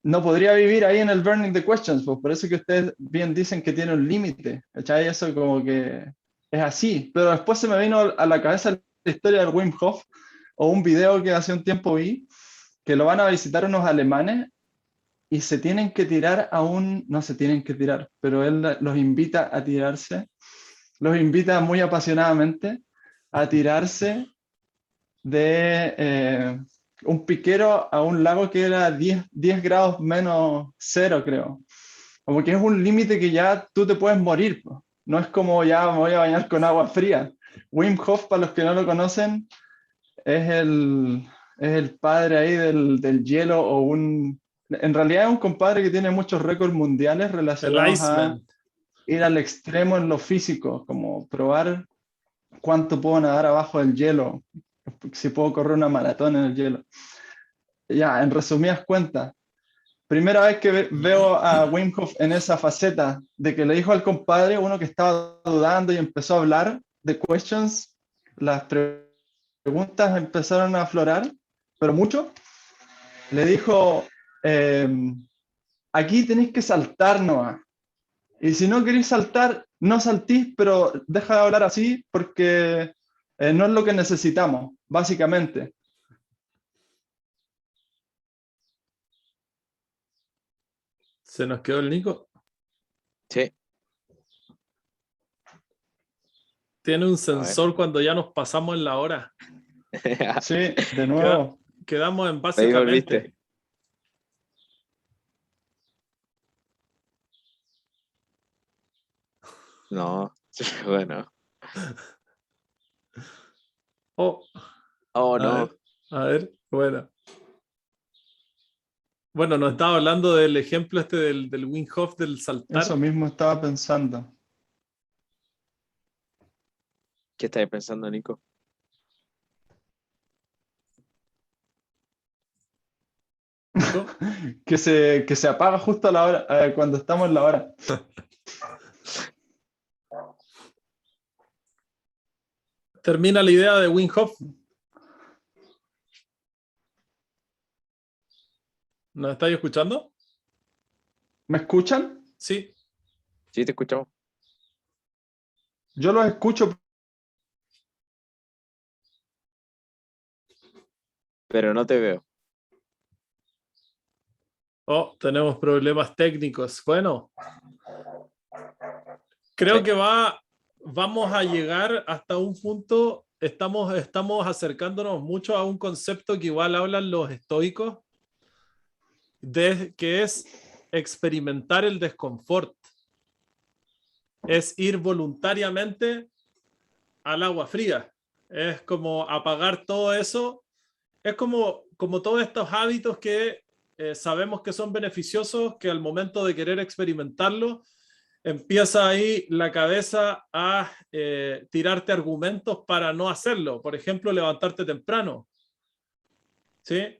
no podría vivir ahí en el Burning the Questions, pues por eso que ustedes bien dicen que tiene un límite, ¿cachai? Eso como que es así, pero después se me vino a la cabeza la historia del Wim Hof, o un video que hace un tiempo vi, que lo van a visitar unos alemanes y se tienen que tirar a un, no se tienen que tirar, pero él los invita a tirarse, los invita muy apasionadamente a tirarse de un piquero a un lago que era 10 grados menos cero, creo. Como que es un límite que ya tú te puedes morir, po. No es como ya me voy a bañar con agua fría. Wim Hof, para los que no lo conocen, es el padre ahí del hielo, o en realidad es un compadre que tiene muchos récords mundiales El relacionados a Iceman. ir al extremo en lo físico, como probar cuánto puedo nadar abajo del hielo, si puedo correr una maratón en el hielo. Ya, en resumidas cuentas, primera vez que veo a Wim Hof en esa faceta de que le dijo al compadre, uno que estaba dudando y empezó a hablar de questions, las preguntas empezaron a aflorar, pero mucho. Le dijo, eh, aquí tenéis que saltar nomás. Y si no queréis saltar, no saltís, pero deja de hablar así porque no es lo que necesitamos, básicamente. Se nos quedó el Nico. Sí. Tiene un ver. sensor cuando ya nos pasamos en la hora. Sí, de nuevo. Quedamos en Ahí básicamente. volviste. No, bueno. Oh, Oh, a no. ver, bueno. Bueno, nos estaba hablando del ejemplo este del Wim Hof del saltar. Eso mismo estaba pensando. ¿Qué estáis pensando, Nico? Nico. Que se apaga justo a la hora, cuando estamos en la hora. Termina la idea de Wim Hof. ¿Nos estáis escuchando? ¿Me escuchan? Sí. Sí, te escuchamos. Yo los escucho. Pero no te veo. Oh, tenemos problemas técnicos. Bueno, creo Sí. que vamos a llegar hasta un punto. Estamos acercándonos mucho a un concepto que igual hablan los estoicos, que es experimentar el desconfort. Es ir voluntariamente al agua fría. Es como apagar todo eso. Es como todos estos hábitos que sabemos que son beneficiosos, que al momento de querer experimentarlo, empieza ahí la cabeza a tirarte argumentos para no hacerlo. Por ejemplo, levantarte temprano. ¿Sí?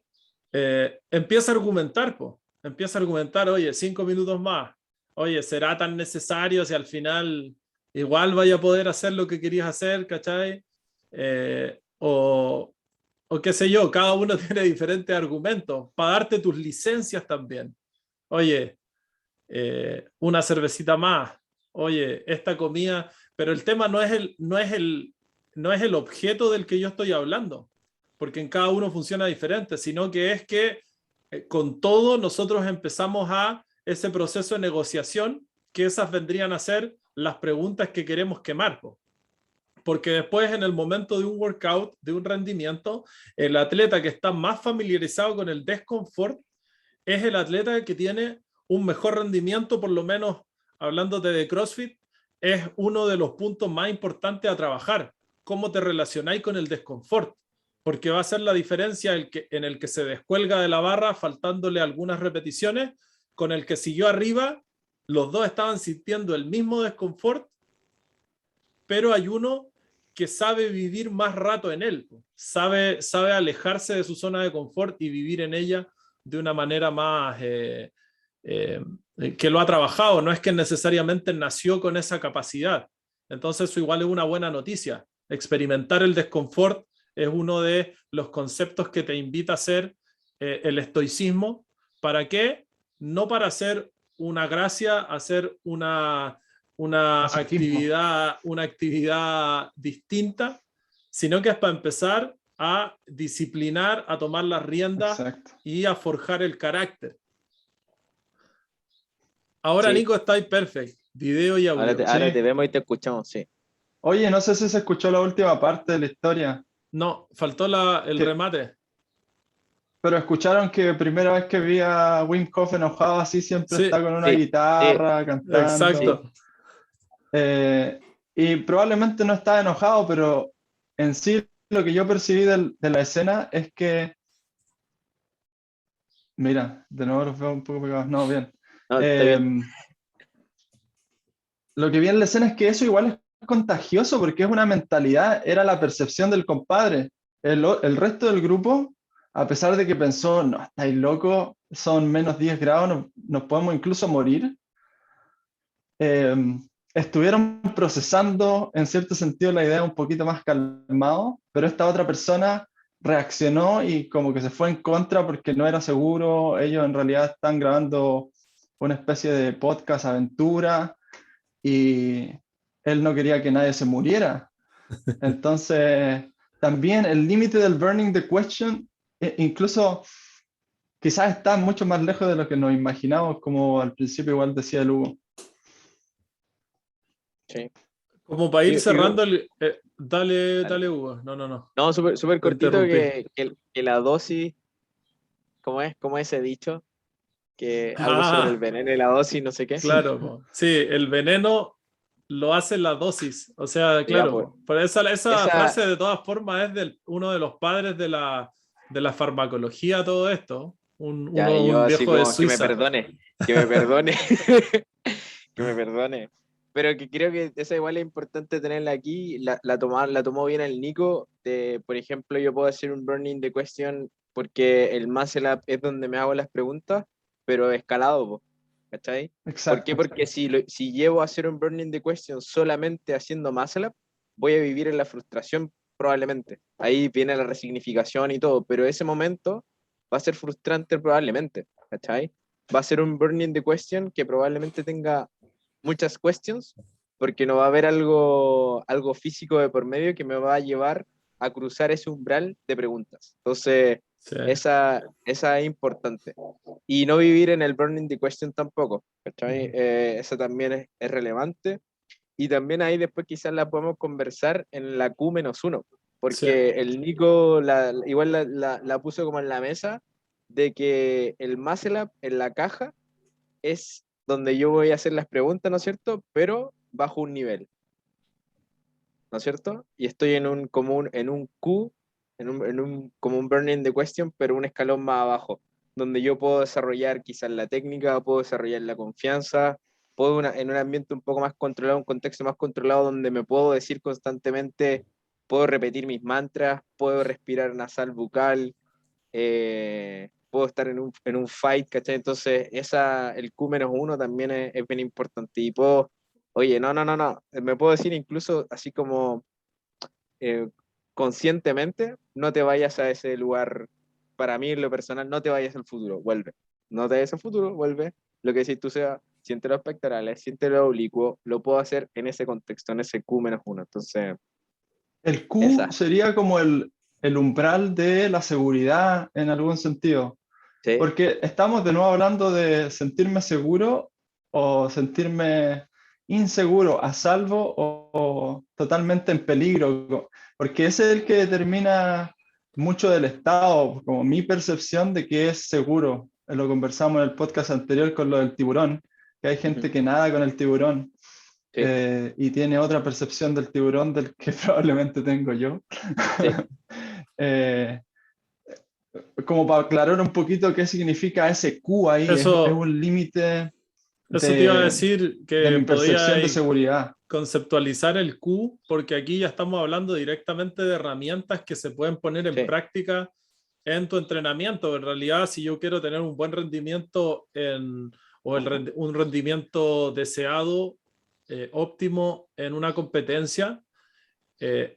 Empieza a argumentar, po. Empieza a argumentar, oye, 5 minutos más. Oye, ¿será tan necesario si al final igual vaya a poder hacer lo que querías hacer, ¿cachai? O qué sé yo, cada uno tiene diferentes argumentos para darte tus licencias también. Oye, una cervecita más. Oye, esta comida, pero el tema no es el objeto del que yo estoy hablando, porque en cada uno funciona diferente, sino que es que con todo nosotros empezamos a ese proceso de negociación, que esas vendrían a ser las preguntas que queremos quemar. Porque después en el momento de un workout, de un rendimiento, el atleta que está más familiarizado con el desconfort es el atleta que tiene un mejor rendimiento, por lo menos hablándote de CrossFit, es uno de los puntos más importantes a trabajar. Cómo te relacionáis con el desconfort, porque va a ser la diferencia en el que se descuelga de la barra faltándole algunas repeticiones, con el que siguió arriba, los dos estaban sintiendo el mismo desconfort, pero hay uno que sabe vivir más rato en él, sabe alejarse de su zona de confort y vivir en ella de una manera más que lo ha trabajado, no es que necesariamente nació con esa capacidad. Entonces eso igual es una buena noticia. Experimentar el desconfort es uno de los conceptos que te invita a hacer el estoicismo. ¿Para qué? No para hacer una gracia, hacer una Masoquismo. actividad distinta, sino que es para empezar a disciplinar, a tomar las riendas Exacto. y a forjar el carácter. Ahora, Sí, Nico, estáis perfecto. Video y ahora audio. ahora Sí. te vemos y te escuchamos, sí. Oye, no sé si se escuchó la última parte de la historia, No, faltó el que, remate. pero escucharon que primera vez que vi a Wim Hof enojado así, siempre Sí, está con una Sí, sí, guitarra sí. cantando. exacto. Eh, y probablemente no estaba enojado, pero en sí lo que yo percibí de la escena es que, mira, de nuevo los veo un poco pegados, no, bien. No, está Eh, bien. lo que vi en la escena es que eso igual es contagioso porque es una mentalidad, era la percepción del compadre. El resto del grupo, a pesar de que pensó, no, estáis locos, son menos 10 grados, nos podemos incluso morir, eh, estuvieron procesando en cierto sentido la idea un poquito más calmado, pero esta otra persona reaccionó y como que se fue en contra porque no era seguro, ellos en realidad están grabando una especie de podcast aventura y él no quería que nadie se muriera. Entonces, también el límite del burning the question, incluso quizás está mucho más lejos de lo que nos imaginamos, como al principio igual decía Lugo. Sí. Como para ir Y cerrando, dale, dale. dale, Hugo. No, no, no. No, súper Te cortito interrumpí. que la dosis, ¿cómo es? ¿Cómo es ese dicho? Que algo sobre el Ah, veneno y la dosis, no sé qué. Sí, claro, po. Sí, el veneno lo hace la dosis. O sea, Ya, claro, pues. po. Pero esa Esa, frase de todas formas es de uno de los padres de la farmacología, todo esto. ya, y yo Un así viejo de como Suiza. que me perdone, que me perdone. Pero que creo que esa igual es importante tenerla aquí, la tomó bien el Nico, por ejemplo, yo puedo hacer un burning the question porque el muscle up es donde me hago las preguntas, pero escalado, po, ¿cachai? ¿Por qué? exacto. Porque si llevo a hacer un burning the question solamente haciendo muscle up, voy a vivir en la frustración probablemente. Ahí viene la resignificación y todo, pero ese momento va a ser frustrante probablemente, ¿cachai? Va a ser un burning the question que probablemente tenga muchas questions, porque no va a haber algo físico de por medio que me va a llevar a cruzar ese umbral de preguntas. Entonces, Sí, esa es importante. Y no vivir en el burning the question tampoco, ¿cachai? Eso también es relevante. Y también ahí después quizás la podemos conversar en la Q-1, sí, porque el Nico igual la puso como en la mesa de que el muscle up en la caja es donde yo voy a hacer las preguntas, ¿no es cierto? Pero bajo un nivel, ¿no es cierto? Y estoy en un Q, como un burning the question, pero un escalón más abajo, donde yo puedo desarrollar quizás la técnica, puedo desarrollar la confianza, en un ambiente un poco más controlado, un contexto más controlado, donde me puedo decir constantemente, puedo repetir mis mantras, puedo respirar nasal bucal, puedo estar en un fight, ¿cachai? Entonces, el Q-1 también es bien importante. Y puedo, oye, no, me puedo decir incluso así como eh, conscientemente, no te vayas a ese lugar, para mí en lo personal, no te vayas al futuro, vuelve. No te vayas al futuro, vuelve. Lo que decís tú sea, siente los pectorales, siente lo oblicuo, lo puedo hacer en ese contexto, en ese Q-1. Entonces, El Q esa, sería como el umbral de la seguridad en algún sentido, ¿sí? porque estamos de nuevo hablando de sentirme seguro o sentirme inseguro, a salvo o totalmente en peligro, porque ese es el que determina mucho del estado, como mi percepción de que es seguro. Lo conversamos en el podcast anterior con lo del tiburón, que hay Ujú, gente que nada con el tiburón sí, y tiene otra percepción del tiburón del que probablemente tengo yo. sí. Eh, como para aclarar un poquito qué significa ese Q ahí, es eso, un límite eso te iba a de, decir de que mi podía percepción de seguridad. conceptualizar el Q, porque aquí ya estamos hablando directamente de herramientas que se pueden poner en Sí. práctica en tu entrenamiento. En realidad, si yo quiero tener un buen rendimiento un rendimiento deseado, óptimo en una competencia,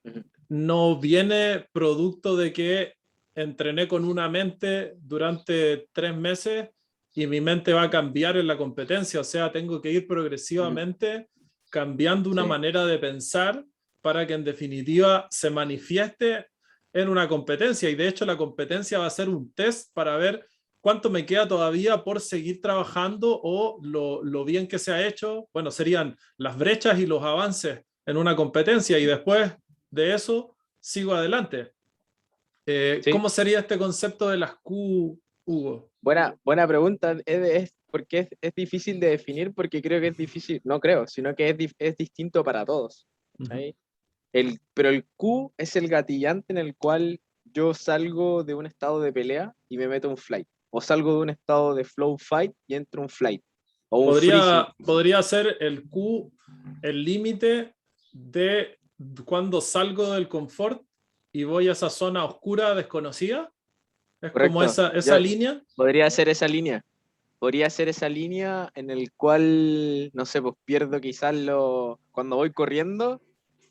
Ujú. no viene producto de que entrené con una mente durante 3 meses y mi mente va a cambiar en la competencia. O sea, tengo que ir progresivamente cambiando una Sí. manera de pensar para que en definitiva se manifieste en una competencia. Y de hecho la competencia va a ser un test para ver cuánto me queda todavía por seguir trabajando o lo bien que se ha hecho. Bueno, serían las brechas y los avances en una competencia y después de eso sigo adelante. Sí. ¿Cómo sería este concepto de las Q, Hugo? Buena pregunta. Porque es difícil de definir, porque creo que es difícil, no creo, sino que es distinto para todos. Uh-huh. ¿Cachai? Pero el Q es el gatillante en el cual yo salgo de un estado de pelea y me meto un flight. O salgo de un estado de flow fight y entro un flight. O un freeze. Podría ser el Q el límite de cuando salgo del confort y voy a esa zona oscura desconocida. Es como Correcto. esa línea. Podría ser esa línea. Podría ser esa línea en el cual, no sé, pues pierdo quizás cuando voy corriendo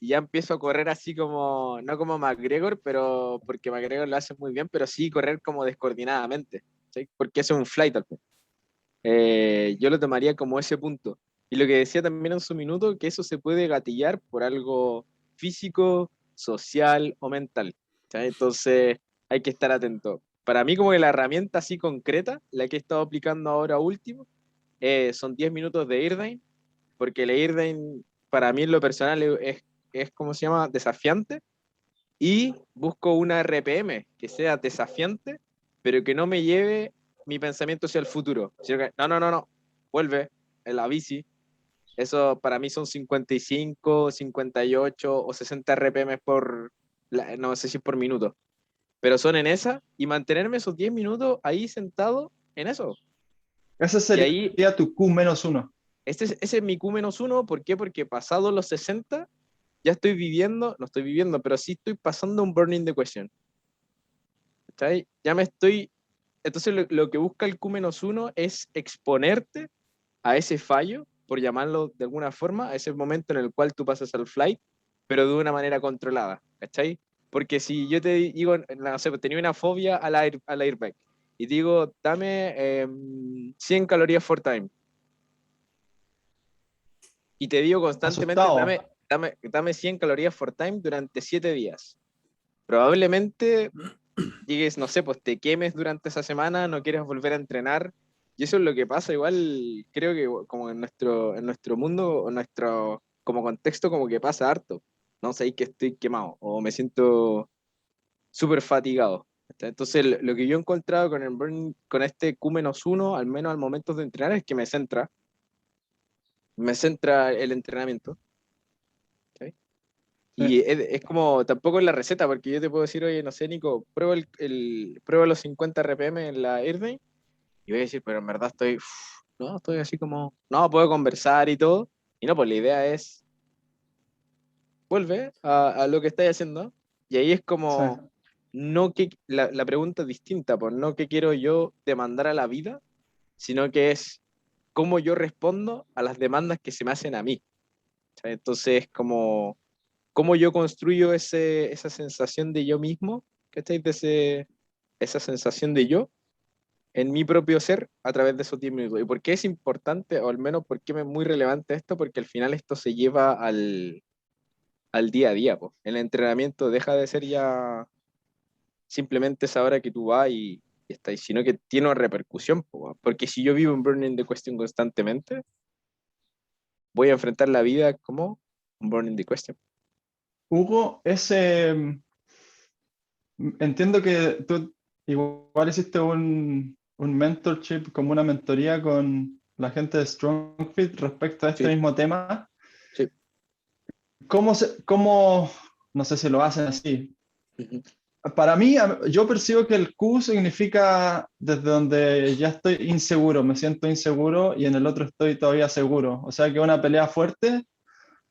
y ya empiezo a correr así como, no como McGregor, pero porque McGregor lo hace muy bien, pero sí correr como descoordinadamente, ¿sí? Porque eso es un flight al final. Yo lo tomaría como ese punto. Y lo que decía también en su minuto, que eso se puede gatillar por algo físico, social o mental. ¿Sí? Entonces hay que estar atento. Para mí como que la herramienta así concreta, la que he estado aplicando ahora último, son 10 minutos de Irdain, porque el Irdain para mí en lo personal es ¿cómo se llama? Desafiante. Y busco una RPM que sea desafiante, pero que no me lleve mi pensamiento hacia el futuro. Sino que, no, vuelve en la bici. Eso para mí son 55, 58 o 60 RPM no sé si por minuto, pero son en esa y mantenerme esos 10 minutos ahí sentado en eso. Ese Y ahí, sería tu Q-1. ese es mi Q-1. ¿Por qué? Porque pasado los 60 ya estoy viviendo, no estoy viviendo, pero sí estoy pasando un burning the question. ¿Cachai? Ya me estoy. Entonces, lo que busca el Q-1 es exponerte a ese fallo, por llamarlo de alguna forma, a ese momento en el cual tú pasas al flight, pero de una manera controlada. ¿Cachai? Porque si yo te digo, no sé, tenía una fobia al airbag y digo, dame 100 calorías for time, y te digo constantemente, Asustado. dame 100 calorías for time durante 7 días. Probablemente llegues, no sé, pues te quemes durante esa semana, no quieres volver a entrenar. Y eso es lo que pasa, igual creo que como en nuestro mundo, como contexto, como que pasa harto. No sé, que estoy quemado o me siento súper fatigado. Entonces, lo que yo he encontrado con este Q-1, al menos al momento de entrenar, es que me centra el entrenamiento. ¿Sí? Y Sí. es como, tampoco es la receta, porque yo te puedo decir, oye, no sé, Nico, prueba los 50 RPM en la Airday, y voy a decir, pero en verdad no, estoy así como, no, puedo conversar y todo, y no, pues la idea es, vuelve a lo que estáis haciendo, y ahí es Sí. como, no que, la pregunta es distinta, pues no qué quiero yo demandar a la vida, sino que es cómo yo respondo a las demandas que se me hacen a mí. ¿Sabes? Entonces, como cómo yo construyo esa sensación de yo mismo, ¿cachai? Esa sensación de yo en mi propio ser a través de esos 10 minutos. ¿Y por qué es importante, o al menos por qué es muy relevante esto? Porque al final esto se lleva al día a día, po. El entrenamiento deja de ser ya simplemente esa hora que tú vas y estás, sino que tiene una repercusión, po. Porque si yo vivo un burning the question constantemente, voy a enfrentar la vida como un burning the question. Hugo, entiendo que tú igual hiciste un mentorship, como una mentoría con la gente de StrongFit respecto a este Sí, mismo tema. sí. ¿Cómo, no sé si lo hacen así? Ujú. Para mí, yo percibo que el Q significa desde donde ya estoy inseguro, me siento inseguro y en el otro estoy todavía seguro. O sea que una pelea fuerte,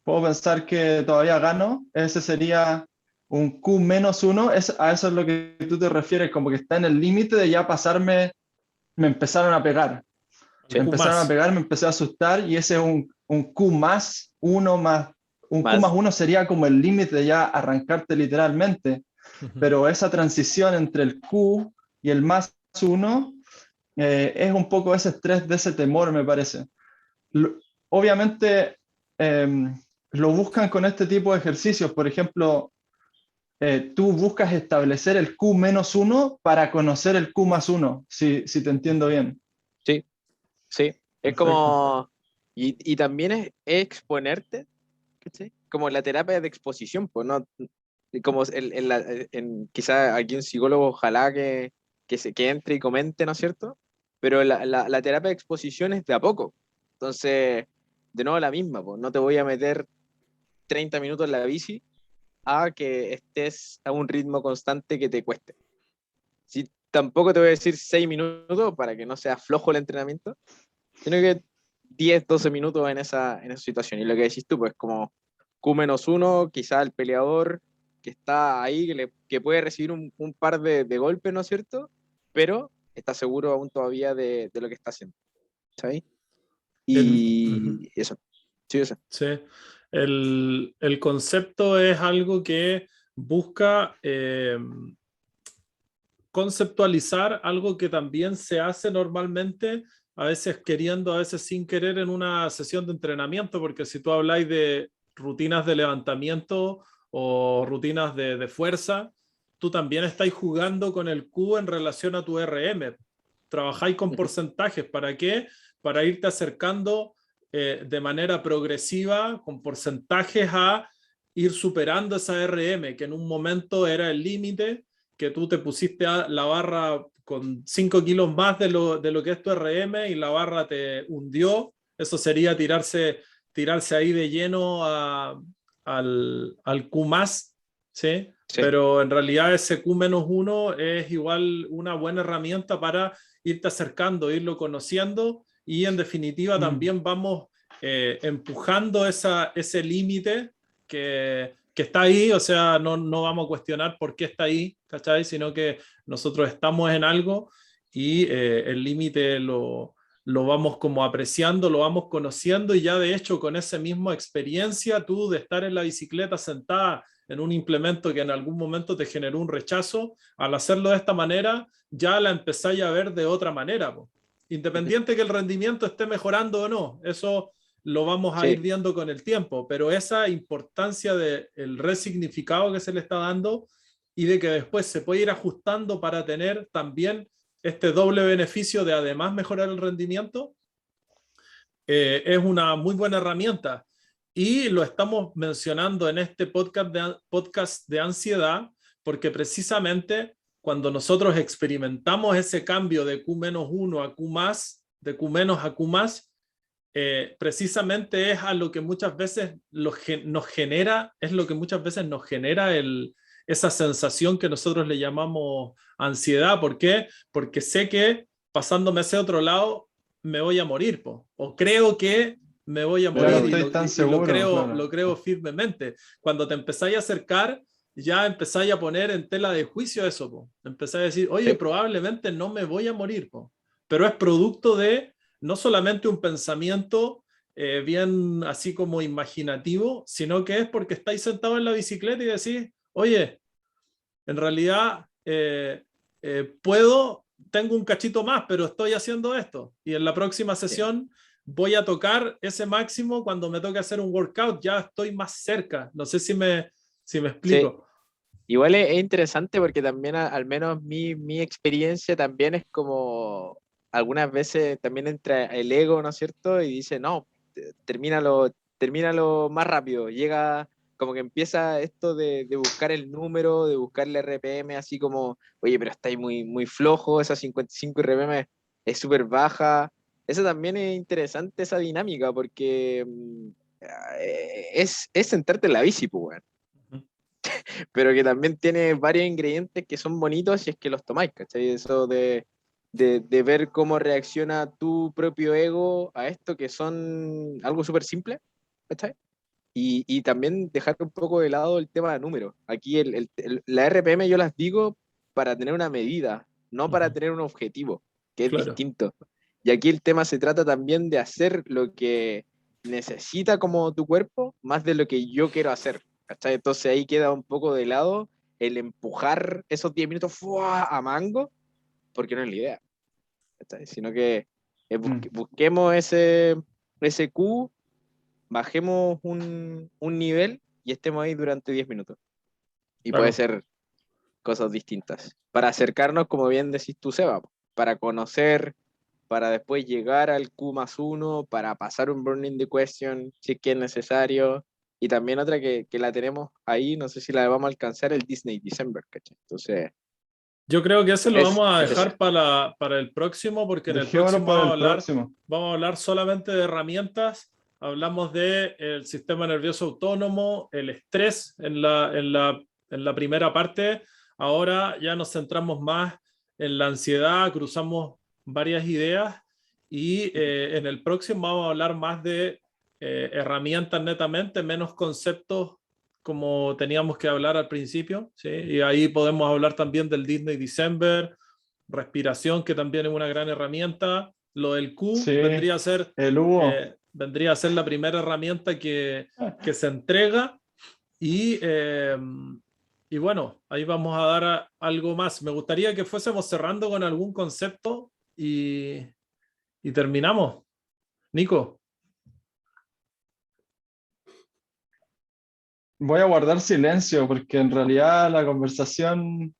puedo pensar que todavía gano, ese sería un Q-1, a eso es lo que tú te refieres, como que está en el límite de ya pasarme, me empezaron a pegar, El Sí. Q más. me empecé a asustar y ese es un Q más, 1 más un Q más 1 sería como el límite de ya arrancarte literalmente, pero esa transición entre el Q y el más 1 es un poco ese estrés, de ese temor, me parece. Obviamente lo buscan con este tipo de ejercicios. Por ejemplo, tú buscas establecer el Q menos 1 para conocer el Q más 1, si te entiendo bien. Sí, sí. Es Perfecto. como... Y también es exponerte, ¿cachai? Como la terapia de exposición, pues, ¿no? Como quizá aquí un psicólogo, ojalá que entre y comente, ¿no es cierto? Pero la terapia de exposición es de a poco. Entonces, de nuevo la misma, pues, no te voy a meter 30 minutos en la bici a que estés a un ritmo constante que te cueste. Si tampoco te voy a decir 6 minutos para que no sea flojo el entrenamiento, sino que 10, 12 minutos en esa situación. Y lo que decís tú, pues como Q-1, quizá el peleador que está ahí, que puede recibir un par de golpes, ¿no es cierto? Pero está seguro aún todavía de lo que está haciendo. ¿Sabes? Y eso. Sí, eso. Sí. El concepto es algo que busca conceptualizar algo que también se hace normalmente, a veces queriendo, a veces sin querer, en una sesión de entrenamiento, porque si tú habláis de rutinas de levantamiento o rutinas de fuerza, tú también estáis jugando con el Q en relación a tu RM. Trabajáis con porcentajes. ¿Para qué? Para irte acercando de manera progresiva, con porcentajes, a ir superando esa RM, que en un momento era el límite, que tú te pusiste a la barra con 5 kilos más de lo que es tu RM y la barra te hundió. Eso sería tirarse ahí de lleno al Q más, ¿sí? Sí. Pero en realidad ese Q-1 es igual una buena herramienta para irte acercando, irlo conociendo, y en definitiva también vamos empujando ese límite que está ahí. O sea, no vamos a cuestionar por qué está ahí, ¿cachai? Sino que nosotros estamos en algo y el límite lo vamos como apreciando, lo vamos conociendo, y ya de hecho con esa misma experiencia tú de estar en la bicicleta sentada en un implemento que en algún momento te generó un rechazo, al hacerlo de esta manera ya la empezáis a ver de otra manera, po. Independiente que el rendimiento esté mejorando o no, eso lo vamos a ir viendo con el tiempo, pero esa importancia del resignificado que se le está dando y de que después se puede ir ajustando para tener también este doble beneficio de además mejorar el rendimiento, es una muy buena herramienta. Y lo estamos mencionando en este podcast de ansiedad, porque precisamente cuando nosotros experimentamos ese cambio de Q-1 a Q+, de Q- a Q+, precisamente es a lo que muchas veces nos genera, es lo que muchas veces nos genera esa sensación que nosotros le llamamos ansiedad. ¿Por qué? Porque sé que pasándome hacia otro lado me voy a morir, po, o creo que me voy a Claro, morir, estoy tan seguro, claro. lo creo firmemente. Cuando te empezáis a acercar, ya empezáis a poner en tela de juicio eso, po. Empezáis a decir, oye, probablemente no me voy a morir, po. Pero es producto de no solamente un pensamiento bien así como imaginativo, sino que es porque estáis sentados en la bicicleta y decís, oye, en realidad tengo un cachito más, pero estoy haciendo esto. Y en la próxima sesión voy a tocar ese máximo cuando me toque hacer un workout, ya estoy más cerca. No sé si me explico. Igual es interesante porque también, al menos mi experiencia también es como, algunas veces también entra el ego, ¿no es cierto? Y dice, no, termínalo más rápido. Llega, como que empieza esto de buscar el número, de buscar el RPM, así como, oye, pero está ahí muy flojo, esa 55 RPM es súper baja. Eso también es interesante, esa dinámica, porque es sentarte en la bici, pues, weón, pero que también tiene varios ingredientes que son bonitos si es que los tomáis, ¿cachai? Eso de ver cómo reacciona tu propio ego a esto, que son algo súper simple, ¿cachai? Y también dejar un poco de lado el tema de números. Aquí la RPM yo las digo para tener una medida, no para tener un objetivo, que es Claro. distinto. Y aquí el tema se trata también de hacer lo que necesita como tu cuerpo más de lo que yo quiero hacer, ¿cachai? Entonces ahí queda un poco de lado el empujar esos 10 minutos ¡fua! A mango, porque no es la idea, ¿cachai? Sino que busquemos ese Q, bajemos un nivel y estemos ahí durante 10 minutos. Y puede Claro. ser cosas distintas. Para acercarnos, como bien decís tú, Seba, para conocer, para después llegar al Q+1, para pasar un burning the question, si es que es necesario. Y también otra que la tenemos ahí, no sé si la vamos a alcanzar, el Disney December, ¿cachai? Entonces, Yo creo que ese lo vamos a eso. dejar para el próximo, porque en el Dejémoslo próximo para el próximo. vamos a hablar solamente de herramientas. Hablamos del sistema nervioso autónomo, el estrés en la primera parte. Ahora ya nos centramos más en la ansiedad, cruzamos varias ideas y en el próximo vamos a hablar más de herramientas netamente, menos conceptos como teníamos que hablar al principio, ¿sí? Y ahí podemos hablar también del Disney December, respiración, que también es una gran herramienta. Lo del Q Sí, el Hugo. vendría a ser la primera herramienta que se entrega y, y bueno, ahí vamos a dar algo más. Me gustaría que fuésemos cerrando con algún concepto y terminamos. Nico. Voy a guardar silencio porque en realidad la conversación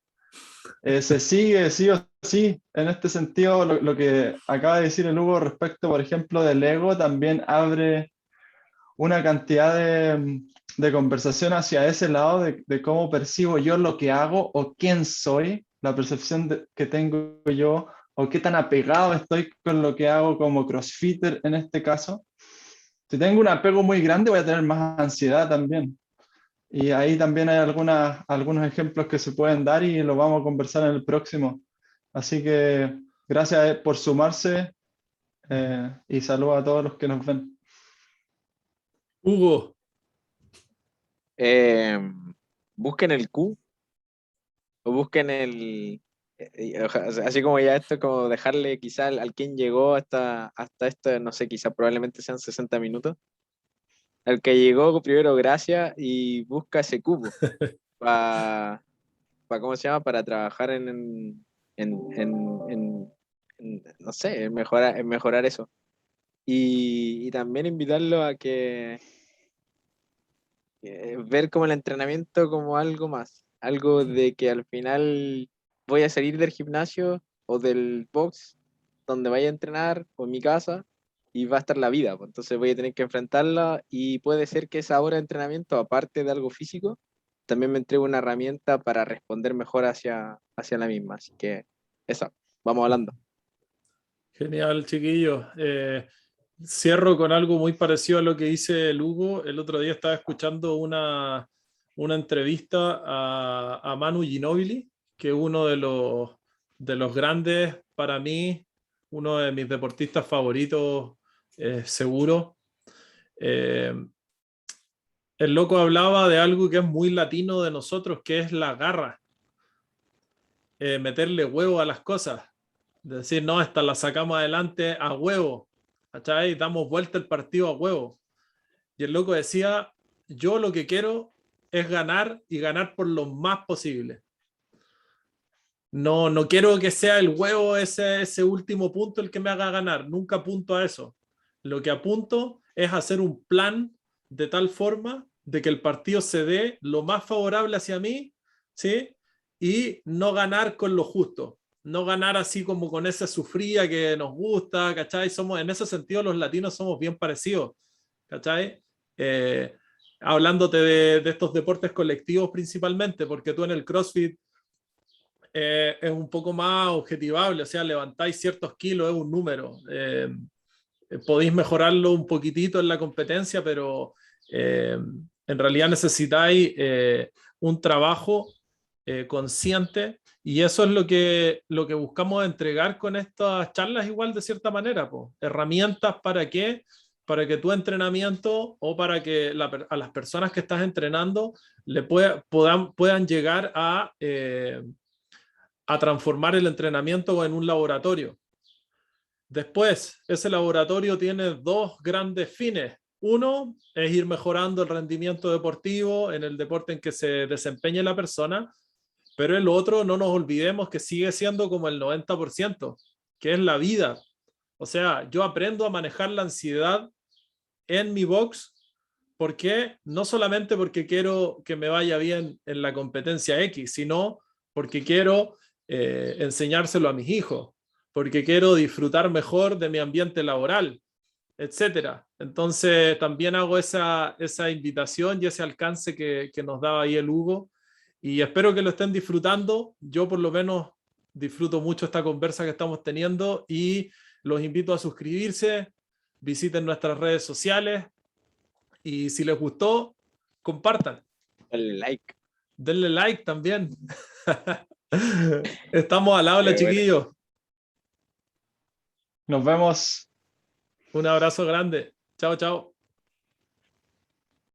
se sigue sí o sí. En este sentido, lo que acaba de decir el Hugo respecto, por ejemplo, del ego, también abre una cantidad de conversación hacia ese lado de cómo percibo yo lo que hago o quién soy, la percepción que tengo yo o qué tan apegado estoy con lo que hago como crossfitter en este caso. Si tengo un apego muy grande, voy a tener más ansiedad también. Y ahí también hay algunos ejemplos que se pueden dar y lo vamos a conversar en el próximo. Así que gracias por sumarse y saludos a todos los que nos ven. Hugo. Busquen el Q o busquen así como ya esto, como dejarle quizá al quien llegó hasta esto, no sé, quizá probablemente sean 60 minutos. Al que llegó primero, gracias y busca ese cubo para, ¿cómo se llama? Para trabajar no sé, en mejorar eso. Y también invitarlo a que ver como el entrenamiento como algo más, algo de que al final voy a salir del gimnasio o del box donde vaya a entrenar o en mi casa y va a estar la vida, pues. Entonces voy a tener que enfrentarla y puede ser que esa hora de entrenamiento, aparte de algo físico, también me entregue una herramienta para responder mejor hacia la misma. Así que esa, vamos hablando. Genial, chiquillos. Cierro con algo muy parecido a lo que dice el Hugo. El otro día estaba escuchando una entrevista a Manu Ginóbili, que es uno de los grandes, para mí, uno de mis deportistas favoritos, seguro. Eh, el loco hablaba de algo que es muy latino de nosotros, que es la garra, meterle huevo a las cosas. Decir, no, esta la sacamos adelante a huevo, ¿cachai? Damos vuelta el partido a huevo. Y el loco decía, yo lo que quiero es ganar y ganar por lo más posible. No, no quiero que sea el huevo ese último punto el que me haga ganar. Nunca apunto a eso. Lo que apunto es hacer un plan de tal forma de que el partido se dé lo más favorable hacia mí, ¿sí? Y no ganar con lo justo. No ganar así como con esa sufría que nos gusta, ¿cachai? Somos, en ese sentido, los latinos somos bien parecidos, ¿cachai? Eh, hablándote de estos deportes colectivos principalmente, porque tú en el CrossFit es un poco más objetivable, o sea, levantáis ciertos kilos, es un número. Podéis mejorarlo un poquitito en la competencia, pero en realidad necesitáis un trabajo consciente y eso es lo que buscamos entregar con estas charlas igual de cierta manera, po. Herramientas para qué, para que tu entrenamiento o para que a las personas que estás entrenando puedan llegar a transformar el entrenamiento en un laboratorio. Después, ese laboratorio tiene dos grandes fines. Uno es ir mejorando el rendimiento deportivo en el deporte en que se desempeñe la persona, pero el otro no nos olvidemos que sigue siendo como el 90%, que es la vida. O sea, yo aprendo a manejar la ansiedad en mi box. ¿Por qué? No solamente porque quiero que me vaya bien en la competencia X, sino porque quiero enseñárselo a mis hijos, porque quiero disfrutar mejor de mi ambiente laboral, etcétera. Entonces también hago esa invitación y ese alcance que nos daba ahí el Hugo, y espero que lo estén disfrutando. Yo por lo menos disfruto mucho esta conversa que estamos teniendo y los invito a suscribirse, visiten nuestras redes sociales y si les gustó, compartan. Dale like. Denle like también. Estamos al habla, Bueno. chiquillos. Nos vemos. Un abrazo grande. Chao, chao.